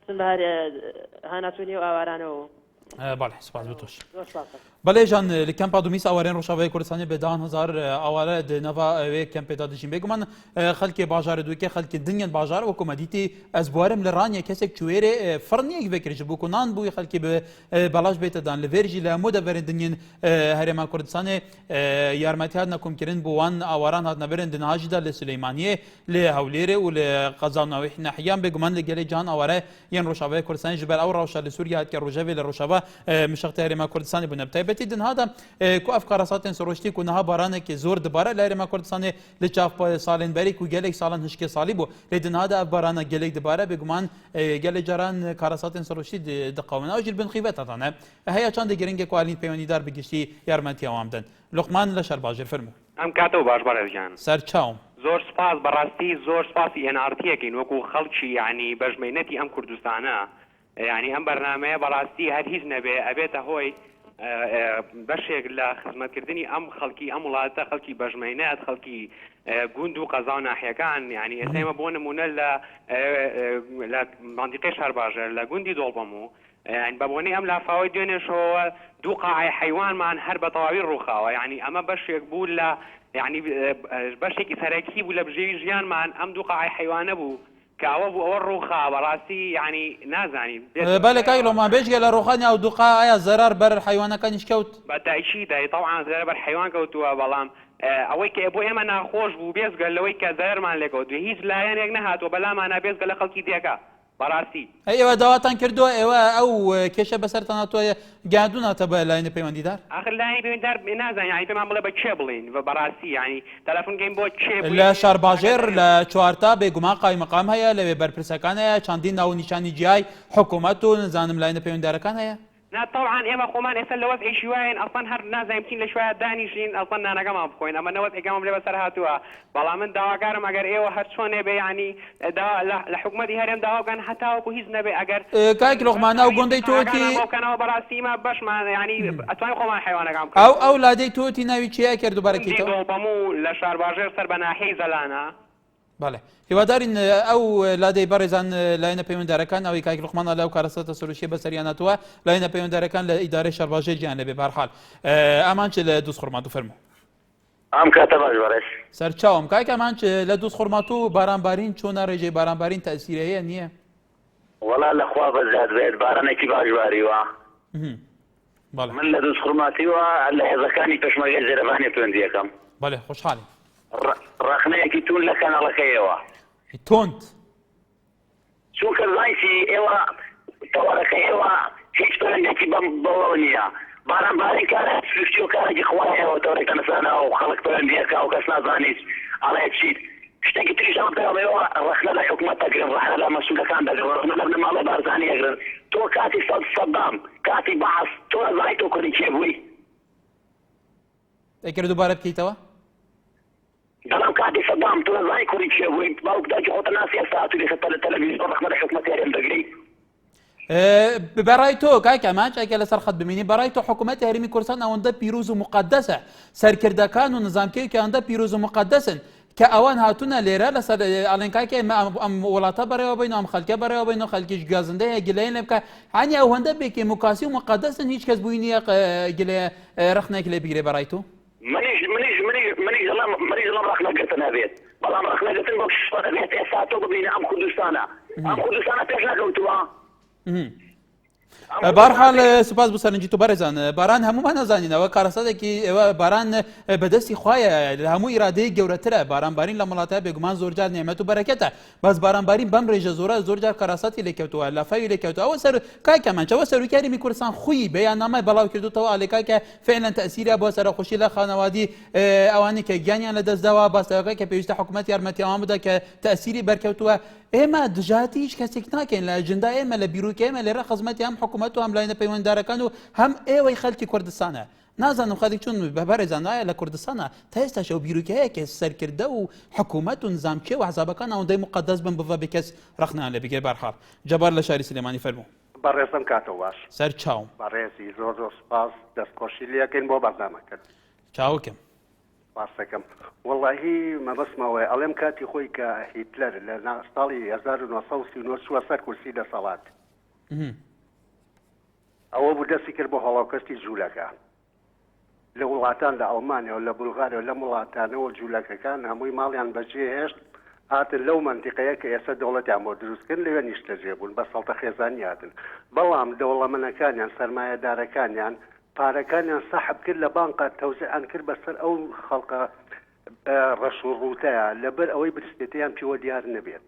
بچن بە هاناتوونی و ئاوارانەوە بەڵێ سپاس بۆ تۆش بەڵێ ژان لە کەمپا دومیس ئاوارێن ڕۆژاوای کوردستانی بێدان هزار ئاوارە نەڤا ئەوەیە کەمپێدا دەژین بێگومان خەڵکی باژارە دووکە خەڵکی دنیان باژار وەکومە دیتی ئەس بوارم لە ڕانیە کەسێک کوێرێ فڕنیەک بکرێت بوو کۆنان بووی خەڵکی بەڵاش بێتەدان لە vێرژی لە هەموو دەڤێرن دنیین هەرێما کوردستانê یارمەتی هات نەکۆمکردن بۆ وان ئاواران هات نەبرن دنهاژیدا لە سلەیمانیە لە هەولێرێ و لە قەزاڵناوی نەحیان بێگومان لە گەلەی جان ئاوارە یان ڕۆژاوای کوردستانی ژبەر ئەو ڕەوشە لە سووریا هات کە ڕۆژەوێ لە ڕۆژاوا مشقتی هەرێما کوردستانی بوونە بتایبەتی دنهادا کو ئەفکارەساتێن سڕۆشتی و نەها بارانێکی زۆر دەبارە لە هەرێما کوردستانی لە چاف ساڵێن بەریک و گەلێک ساڵان هشکێ ساڵی بوو لێ دنهادا ئەف بارانە گەلێک دەبارە بێگومان گەلێ جاران کارەساتێن سڕۆشتی دقەونەوە ژیر بن خیبەتەتانە هەیە چەند گرنگێک والین پەیوەندیدار بگشتی یارمەتی ئەوام بدەن لوقمان لە شەر باژێر فەرموو ئەم کاتەوە باش بەڕێزگیان سەر چاوم زۆر سپاس بەڕاستی زۆر سپاسی NRT-یەکەین وەکو خەڵکی ینی بەژمێنەتی ئەم کوردستانە ینی ئەم بەرنمەیە بەڕاستی هەر هیچ نەبێ ئەبێتە هۆی بەشێک لە خزمەتکردنی ئەم خەڵکی ئەم وڵاتە خەڵکی بەژمێنەت خەڵکی گوند و قەزا و ناحیەکان ینی ئێستا ئێمە بۆ نمونە لە مانتیقەی شارباژێر لە گوندی دۆڵبەم و بە بۆنەی ئەم لافاوەی دوێنێشەوە دوو قاعی حیوانمان هەر بە تەواوی ڕووخاوە ینی ئەمە بەشێک بوو لە ینی بەشێکی سەرەکی بوو لە بژێوی ژیانمان ئەم دوو قاعی حیوانە بوو کاوە بوو ئەوە ڕووخا بەڕاستی ینی نازانین بەڵێ کاکلۆمان بێژگە لە ڕۆخانی ئەو دووقا ئایا زەرار بەر حیوانەکانیش کەوت بەتایشی دای تەواان زەرە بەر حیوان کەوتووە بەڵام ئەوەی کە بۆ ئێمە ناخۆش بوو بێزگە لەوەی کە زەرمان لێکەوت هیچ لایەنێک نەهاتوە بەلامانە بێزگە لە خەڵکی دیەکە بەڕاستی ئێوە داواتان کردووە ئێوە ئەو کێشە بەسەرتان تۆ گاندووناتە بە لایەنە پەیوەندیدار آخر لایەنی پەیوەندیدار نازانین ینی پێمان بڵێ بە چێ بڵین بەڕاستی ینی تەلەفۆنگەین بۆ چێ لە شارباژێر لە چوارتا بێگومان قایمەقام هەیە لەوێ بەرپرسەکان هەیە چەندین ناو نیشانی جیای حکوومەت و نزانم لایەنە پەیوەندیدارەکان هەیە نا طبعا ئێمە خۆمان ئێستا لە وەزعی شوایەن ئەسڵەن هەر نازانین بچین لە شوایە دانیشین ئەسڵەن نانەکەمان بخۆین ئەمە نەوەزعێکەمان لێ بەسەر هاتووە بەڵام من داواکارم ئەگەر ئێوە هەر چۆنێ بێ ینی لە حکوومەتی هەرێم داواکەن هەتاوەکو هیچ نەبێ ئەگەر کاک لۆقمان ئەو گۆندەی تۆتی بکەنەوە بەڕاستیمە بەشمان ینی ئەتوانین خۆمان حیوانەکان ئەو لادەی تۆتی ناوی چیە کرد و بەرەکەیتەوە دۆڵبەم و لە شارباژێر سەر بە ناحیەی زەلانە بەڵێ هیوادارین ئەو لادەی بەڕێزان لایەنە پەیوەنددارەکان ئەوەی کاک لوقمانە لەو کارەسەتە سروشیە بەسەریانەتەوە لایەنە پەیوەنددارەکان لە ئیدارەی شەڕباژێر گیان لەبێ بەرحاڵ ئەمان چ لە دووس خورمات و فەرموو ئەم کاتە باش بەڕێز سەرچاوم کاک ئەمان لە دووس خورمات و بارانبارین چۆنە ڕێژەی بارانبارین تەسیرە هەیە نییە وەڵا لەخوا بەزات بێت بارانێکی باشواریوە من لە دووس خورماتیوە لە حێزەکانی پێشمەرگەی زێرەبانی پەیوەندیەکەم بەڵێ خۆشحاڵی ڕخنەیەکی تون لە کەناڵەکەیەوە تۆند چونکە زانیسی ئێوە تەوارەکە ئێوە هیچ پەیوەندێکی بەوە نییە بارانباری کارە سروشتی و کارێکی خوایەوە تەوڕێکە نەسانە و خەڵک پەیوەندیەکە و کەس نازانیت ئەڵێ چیت شتێکی تریش ئەم پێڵێەوە ڕخنە لە حکومەت دەگرن ڕخنە لە مەسئولەکان دەگرن ڕخنە لە ماڵی بارزانی ئەگرن تۆ کاتی سەدام کاتی بەعەس تۆ نەزانی تۆ کوردی کێ بووی دەیکرد دووبارە بکەیتەوە دەڵام کاتی سەدام تۆ نەزانی کوردی کێ بووی باوک داکی خۆتە ناسی ئێستا هاتووی خەتە لە تەلەڤیزیۆن ڕخنە لە حکومەت هێرن دەگری بەڕای تۆ کاکە ماچێکە لەسەر خەت بمینی بەڕای تۆ حکوومەتی هەرێمی کوردستان ئەوەندە پیرۆز و مقدسە سەرکردەکان و نظامکەوێکی ئەوەندە پیرۆز و مقدسن کە ئەوان هاتوونە لێرە لەسەر ئەڵێن کاکە ئەم وڵاتە بەڕێوە بین و ئەم خەڵکە بەڕێوە بین و خەڵکیش گازندەیە گلەیە لێ بکە هەنی ئەوەندە بێکی مقاسی و مقدسن هیچ کەس بووی نییە گلێ ڕخنێک لێ بگرێ بەڕای تۆ منیش دەڵام ڕخنەگرتن هەبێت بەڵام ڕخنەگرتن بۆ شوارە بێت ئێستا تۆ ببینە ئەم کوردستانە پێش نەکەوتووە بارحال سپاس بۆ سەرنجی تو بەڕێزان باران هەمومان نەزانینەوە کارەساتێکی ئێوە باران بەدەستی خوایە لە هەموو ئیرادەی گەورەترە بارانبارین لە وڵاتە بێگومان زۆرجار نێمەت و بەرەکەتە بەس بارانبارین بەم ڕێژە زۆرە زۆرجار کارەساتی لێکەوتووە لەفاوی لێکەوتووە ئەوە سەر کاکەمانچەوە سەرۆکیاری کوردستان خوی بەیاننامەی بەڵاو کردوتەوە ئالێکاکە فعلا تەسیرە بۆ سەرخۆشی لە خانەوادی ئەوانی کە گیانیان لەدەستداوە باسەوەکە کە پێویستە حکوومەت یارمەتیەوان بدە کە تەسیری بەرکەوتووە ئێمە دژاتی هیچ کەسێک ناکەین لە ئەجندا ئێمە لە بیرۆکە ئێمە لێرە خزمەتی هەم حکوومەت و هەم لایەنە پەیوەنددارەکان و هەم ئێوەی خەڵکی کوردستانە نازانم خەڵک چون بەبەرێزان وایە لە کوردستانە تا ئێستا شەو بیرۆکەیە کە سەرکردە و حکوومەت و نظامکێ و حزابەکان ئەوەندەی مقدس بن بڤە بە کەس ڕخنان لە بگەر بەرحاڵ جەبار لە شاری سلێمانی فەرموو بەڕێزم کاتەوە باش سەر چاوم بەڕێزی زۆر زۆر سپاس دەستخۆشی لەکەین بۆ بەردامەکەت چاوکەم باسەکەم وەڵاهی مەبەسمەوەی ئەڵێم کاتی خۆی کە هیتلەر لە ساڵی 1939 چووە سەر کورسی دەسەڵات ئەوە بوو دەستی کرد بۆ هەڵاوکەستی جوولەکە لە وڵاتان لە ئەڵمانیا و لە بولغاریا و لە وڵاتانەوە جوولەکەکان هەمووی ماڵیان بەجێ هێشت هاتن لەو منتیقەیە کە ئێستا دەوڵەتیان بۆ دروستکردن لەوێ نیشتەجێ بوون بە سەڵتە خێزانی هاتن بەڵام دەوڵەمەنەکانیان سەرمایەدارەکانیان پارەکانیان سەحب کرد لە بانقا تەوزیعان کرد بەسەر ئەو خەڵقە ڕەش و ڕوتەیە لەبەر ئەوەی برسێتیان پێوە دیار نەبێت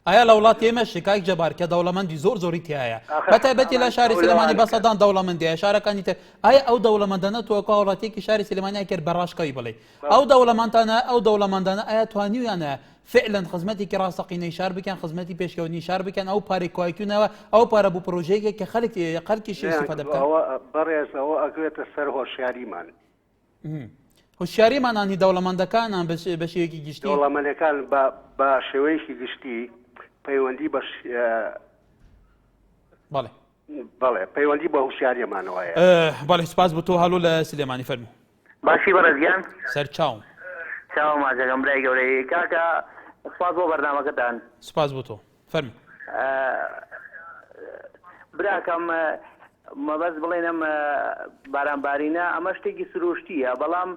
ئایا لە وڵات ئێمە شکاک جەبار کە دەوڵەمەندی زۆر زۆری تایە بەتایبەتی لە شاری سلێمانی بەسەدان دەوڵەمەندیە شارەکانی تر ئایا ئەو دەوڵەمەندانە تۆکە وڵاتێکی شاری سلێمانی کرد بەڕاشکەوی بڵێ ئەو دەوڵەمەندانە ئایا توانیویانە فعلا خزمەتێکی ڕاستەقینەی شار بکەن خزمەتی پێشکەوتنی شار بکەن ئەو پارێک کۆیکوونەوە ئەو پارە بوو پرۆژەیەکە کە خەڵکی شێستفادە بکەن بەڕێزەوە ئەگوێتە سەر هۆشیاریمان هۆشیاریمانانی دەوڵەمەندەکانان بە شێوەیەکی گشتی دەوڵەمەندەکان بە شێوەیەکی گشتی پەیوەندی بە بەڵێ پەیوەندی بە هوشیاریمانەوەیە بەڵێ سپاس بۆ تۆ هەڵوو لە سلێمانی فەرموو باشی بەڕێزگیان سەر چاوم چاوە ماجەکەم برای گەورەی کاکە سپاس بۆ بەرنامەکەتان سپاس بۆ تۆ فەرموو براکەم مەبەست بڵێنم بارانبارینە ئەمە شتێکی سروشتیە بەڵام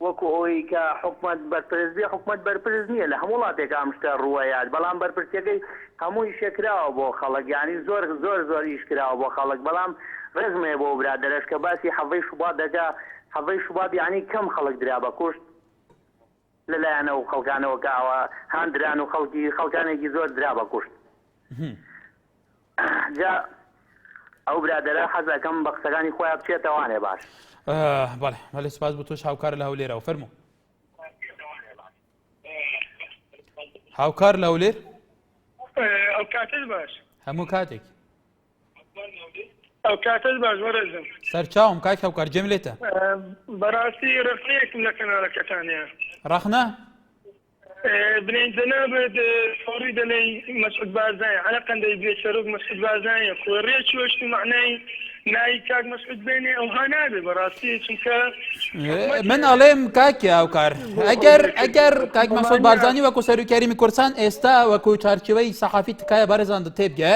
وەکو ئەوەی کە حکومەت بەرپرس بێ حکومەت بەرپرس نییە لە هەموو وڵاتێک ئەم شتە ڕووەیات بەڵام بەرپرسیەکەی هەمووی شێکراوە بۆ خەڵک یانی زۆر زۆر زۆر ئیشکراوە بۆ خەڵک بەڵام ڕێزمەیە بۆ برادەرەش کە باسی حەڤەی شوبات دەکا حەڤەی شوبات یانی کەم خەڵک درا بە کوشت لەلایەنە و خەڵکانەوە کاوە هاندران و خەڵکانێکی زۆر درا بە کوشت جا ئەو برادەرە حەزەکەم بە قسەکانی خۆیان بچێتەوانێ باش بەڵێ سپاس بۆ تۆش هاوکار لە هەولێرەوە فەرموو هاوکار لە هەولێر ئەو کاتت باش هەموو کاتێک ئەو کاتت باش وەرەزم سەرچاوم کاک هاوکار جێم لێتە بەڕاستی ڕخنەیەکم لە کەنارەکەتانە ڕخنە بنين جنابد فوري دلي مسعود بازاي على قندي بيت شروق مسعود بازاي كوريت شو معناي نایی کاک مەسعود بێنێ ئەوها نابێ بەڕاستی چونکە من ئەڵێم کاکی ئەوکار ئەگەر کاک مەسعود بارزانی وەکو سەرۆکیاریمی کوردستان ئێستا وەکو چارچوەی سەحافی تکایە بەرزان تێبگە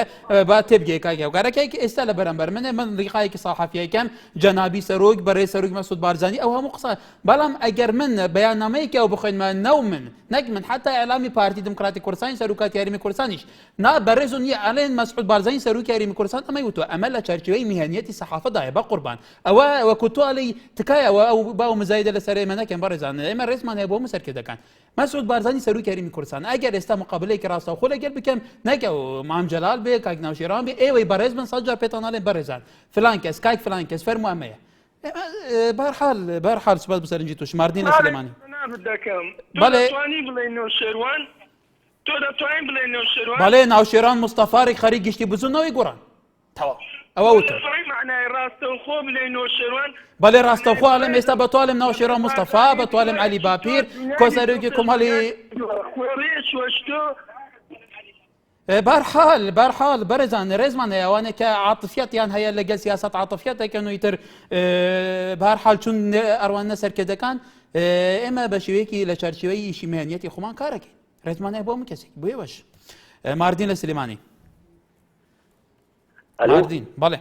با تێبگێ کاکی ئەوکارەکەی ئێستا لە بەرامبەر منێ من ڕیقایەکی سەحافیەکەم جەنابی سەرۆک بەڕێ سەرۆک مەسعود بارزانی ئەو هەموو قسە بەڵام ئەگەر من بەیاننامەیەکی ئەو بخوێنمە نەو من نەک من حتا ئەعلامی پارتی دموکراتی کوردستانی سەرۆکاتی یاریمی کوردستانیش نا بەڕێز و نیە ئەڵێن مەسعود بارزانی سەرۆکی یاریمی کوردستان ئەمەی وتووە ئەمە لە چارچوەی میهنیەتی سەحافەدایە بە قوربان ئەوە وەکو تۆ ئەڵێی تکایە ئەو باو مزایدە لەسەر ئێمە نەکەن بەڕێزان ئێمە ڕێزمان هەیە بۆ هەموو سەرکردەکان مەسعود بارزانی سەرۆکی یاریمی کوردستان ئەگەر ئێستا مقابلەیەکی ڕاستەوخۆ لەگەڵ بکەم نەکە مام جەلال بێ کاک ناوشێران بێ ئێوەی بەڕێز بن سەد جار پێتان ئەڵێن بەڕێزان فلان کەس کاک فلان کەس فەرموو ئەمەیە بەرحال سوپاس بەسەرنجی تو شماردین لە سلێمانی بەڵێ بەڵێ ناوشێران مستەفاری خەری گشتی بزوونەوەی گۆڕان تەواو ئەوە وتە بەڵێ ڕاستەوخۆ ئەڵێم ئێستا بەتوالم ناوشێران مستەفا بەتوالم عەلی باپیر کۆسەرۆکی کۆمەڵی بەرحال بەرەزان ڕێزمان هەیە ئەوانێک کە عاتفیەتیان هەیە لەگەڵ سیاسەت عاتفیەتێکن و ئیتر بەرحال چون ئەڕوانە سەرکردەکان ئێمە بە شێوەیەکی لە چارچوەی ئیشی مهنیەتی خۆمان کارەکەین ڕێزمان هەیە بۆ من کەسێک بۆیە باش ماردین لە سلێمانی ماردین بەڵێ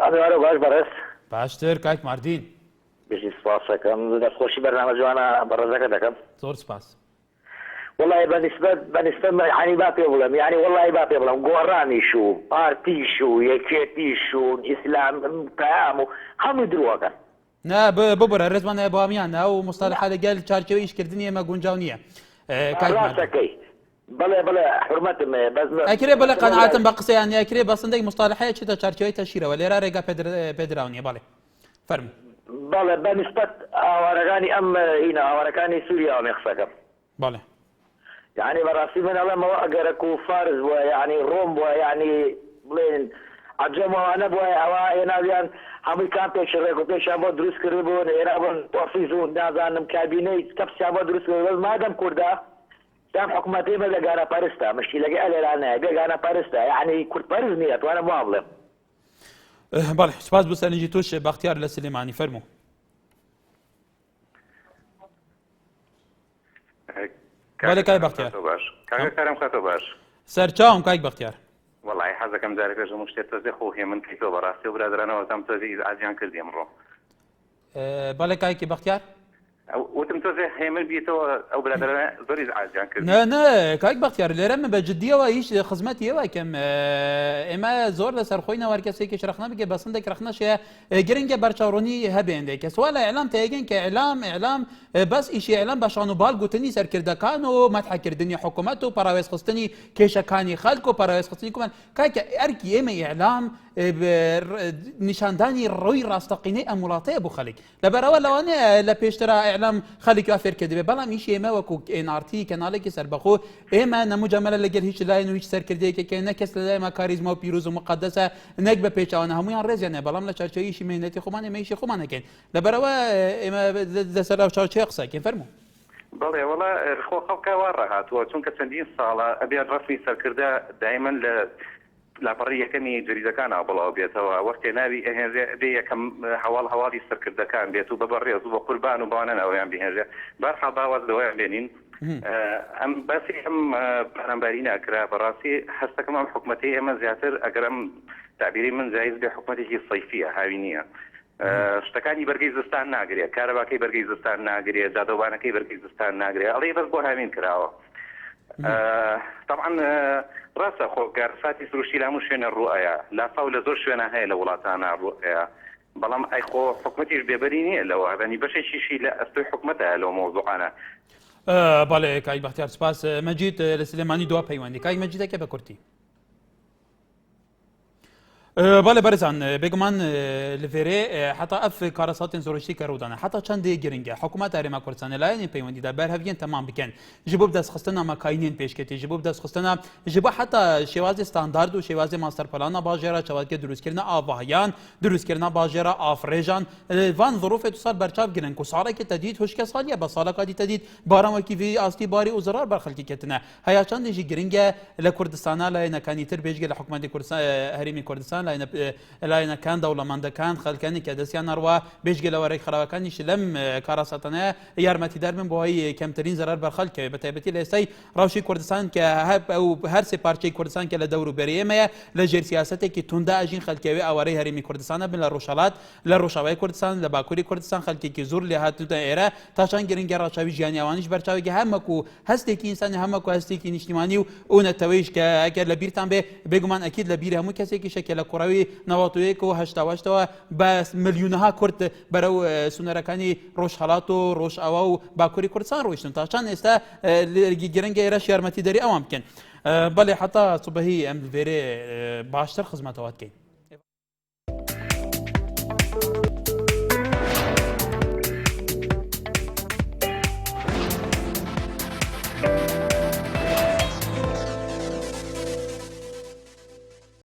ئەمێوارە باش بەڕێز باشتر کاک ماردین بژی سپاسەکەم دەستخۆشی بەرنامە جوانە بەڕێزەکە دەکەم زۆر سپاس والله بنسبة يعني ما في بلام يعني والله ما في بلام قراني شو بارتي شو يكيتي شو إسلام قيام هم يدروها نا ببر الرزمان باميان أو مصطلح هذا قال تشارجوا إيش كردني ما جونجاونية راسكي بلا حرمت بس أكيد بلا قناعة بقصة يعني أكيد بس عندك مصطلحات شتى تشارجوا تشيرة ولا رارجا بدراونية بله فرم بلا بنسبة أورجاني أم هنا أورجاني سوريا ومخسكم بله يعني براسي من الله ما أقرأ فارس ويعني روم ويعني بلين عجمة وأنا بوي هواي نابيان هم كان تشرق وتشابه دروس كريبون إيرابون وفيزون نازانم كابيني كبس شابه دروس كريبون ما دام كردا دام حكومتي ما لقانا بارستا مش لقى أنا لقانا بارستا يعني كرد بارز نيت وأنا معظم بله سپاس بسنجی توش بختیار لسلیمانی فرمو بله کای بختیار کاکە کارم خاتۆ باش سەرچاوم کاک بەختیار وەڵی حەزەکەم جارێکەش هەموو شتێک تۆزێ خۆ هێ من کەیتۆ بەڕاستی و برادرانەوە تام تۆزی ئازیان کردی ئەمڕۆ بەڵێ کایکی بەختیار وتم تۆزێ هێمن بیتەوە ئەو برادرانە زۆری ئازیان کرد نه کاک بەختیار لێرە من بە جددیەوە هیچ خزمەتیەوە کەم ئێمە زۆر لەسەر خۆی نەوار کەسێکی شرەخنە بگە بەسندێک رەخنەشەیە گرنگە بەرچاوڕوونی هەبێندێ کە سوال لە ئێعلام تێگەن کە ئێعلام بەس ئیشی ئێعلام بە شان و باڵ گوتنی سەرکردەکان و مەتحەکردنی حکوومەت و پاراوێزخستنی کێشەکانی خەلک و پاراوێزخستنی کومان کاکە ئەرکی ئێمە ئێعلام نیشاندانی ڕۆی ڕاستەقینەی ئەم وڵاتەیە بۆ خەڵک لەبەرەوە لەوانەیە لە پێشترا ئێعلام خەڵکی ئافێرکە دەبێت بەڵام ئیشی ئێمە وەکو NRT کەناڵێکی سەربەخۆ ئێمە نەموجەمەلە لەگەڵ هیچ لایەن و هیچ سەرکردەیەکێکە نەکەس لە لایمە کاریزما و پیرۆز و مقدسە نەک بە پێچاوانە هەمویان ڕێزیانە بەڵام لە چارچەوەی ئیشی مهنەتی خۆمان ئێمە ئیشی خۆمان نەکەین لەبەرەوە ئێمە دەسەر ئەو چاوچەیە قسەکەین فەرموو بەڵێ وەڵا خۆ خەڵکە وا ڕاهاتووە چونکە چەندین ساڵە ئەبێت ڕەفی سەرکردە دایمەن لە لاپەڕی یەکەمی جریدەکانە بڵاو بێتەوە وەختێ ناوی ئەهێنرێ بێ یەکەم هەواڵی سەرکردەکان بێت و بە بەڕێز و بە قوربان و بەوانە ئەویان بهێنرێ بەرحەڵ باوەز لەوەیان بێنین ئەم باسی ئەم پارەمباری ناکرا بەڕاستی هەستەکەم ئەم حکومەتی ئێمە زیاتر ئەگەرم تعبیری من جایز بێ حکومەتێکی سەیفیە هاوی نییە شتەکانی بەرگەی زستان ناگرێت کارەباکەی بەرگەی زستان ناگرێت جادۆبانەکەی بەرگەی زستان ناگرێت ئەڵێ بەس بۆ هاوین کراوە طبعا ڕاستە خۆگار ساتی سروشتی لە هەموو شوێنە ڕوئەیە لافاو لە زۆر شوێنە هەیە لە وڵاتانە ڕوئەیە بەڵام ئەی خۆ حکومەتیش بێبەری نییە لەوە بەنی بەشێکیشی لە ئەستۆی حکومەتە لەو مۆزوعانە بەڵێ کاک بەختیار سپاس مەجید لە سلێمانی دوا پەیوەندی کاک مەجیدەکە بە کورتی بله برزان بگمان لفره حتی اف کارسات زورشی کارودانه حتی چند گرینگه حکومت ارما کردستان لاین پیوندی در برهوین تمام بکن جبوب دست خستنا مکاینین پیش کتی جبوب دست خستنا جبوب حتی شواز استاندارد و شواز ماستر پلان باجرا شواز که دروست کردن آواهیان دروست کردن باجرا آفریجان وان ظروف اتصال برچاف گرن کو ساله که تدید هوش کسالیه با ساله کادی تدید بارم کی وی استی باری و ضرر بر خلکی کتنه هيا چند گرینگه لکردستان لاین کانیتر بیشگه حکومت کردستان هریمی کردستان لاين كان دولة مندكان خلكاني كدسيان أروى بيش جل وريك خلاكاني شلم كاراساتنا يارمتي دربن بوهي كمترين زرار بالخلك بتابتي لسي روشي كردستان كهب أو هرسي بارشي كردستان كلا دورو بريمة لجير سياسته كي توندا أجين خلكوي أوري هرمي كردستان بين الروشالات للروشاوي كردستان لباكوري كردستان خلكي كي زور لهات تدائرة تاشان جرين جرا شاوي جاني أوانيش برشاوي همكو هستيكي إنسان همكو هستيكي نشتماني ونتويش كأكيد لبيرتان بيجمان أكيد لبير همو كسي كي شكل كروي نواتويك و هشتاوشتوا بس مليونها كرت برو سونركاني روش حالاتو روش أواو باكوري كردستان روشتن تاشان استا جرنج إيرش يارمتي داري أوام كن بله حتى صبحي أم فيري باشتر خدماتوات كين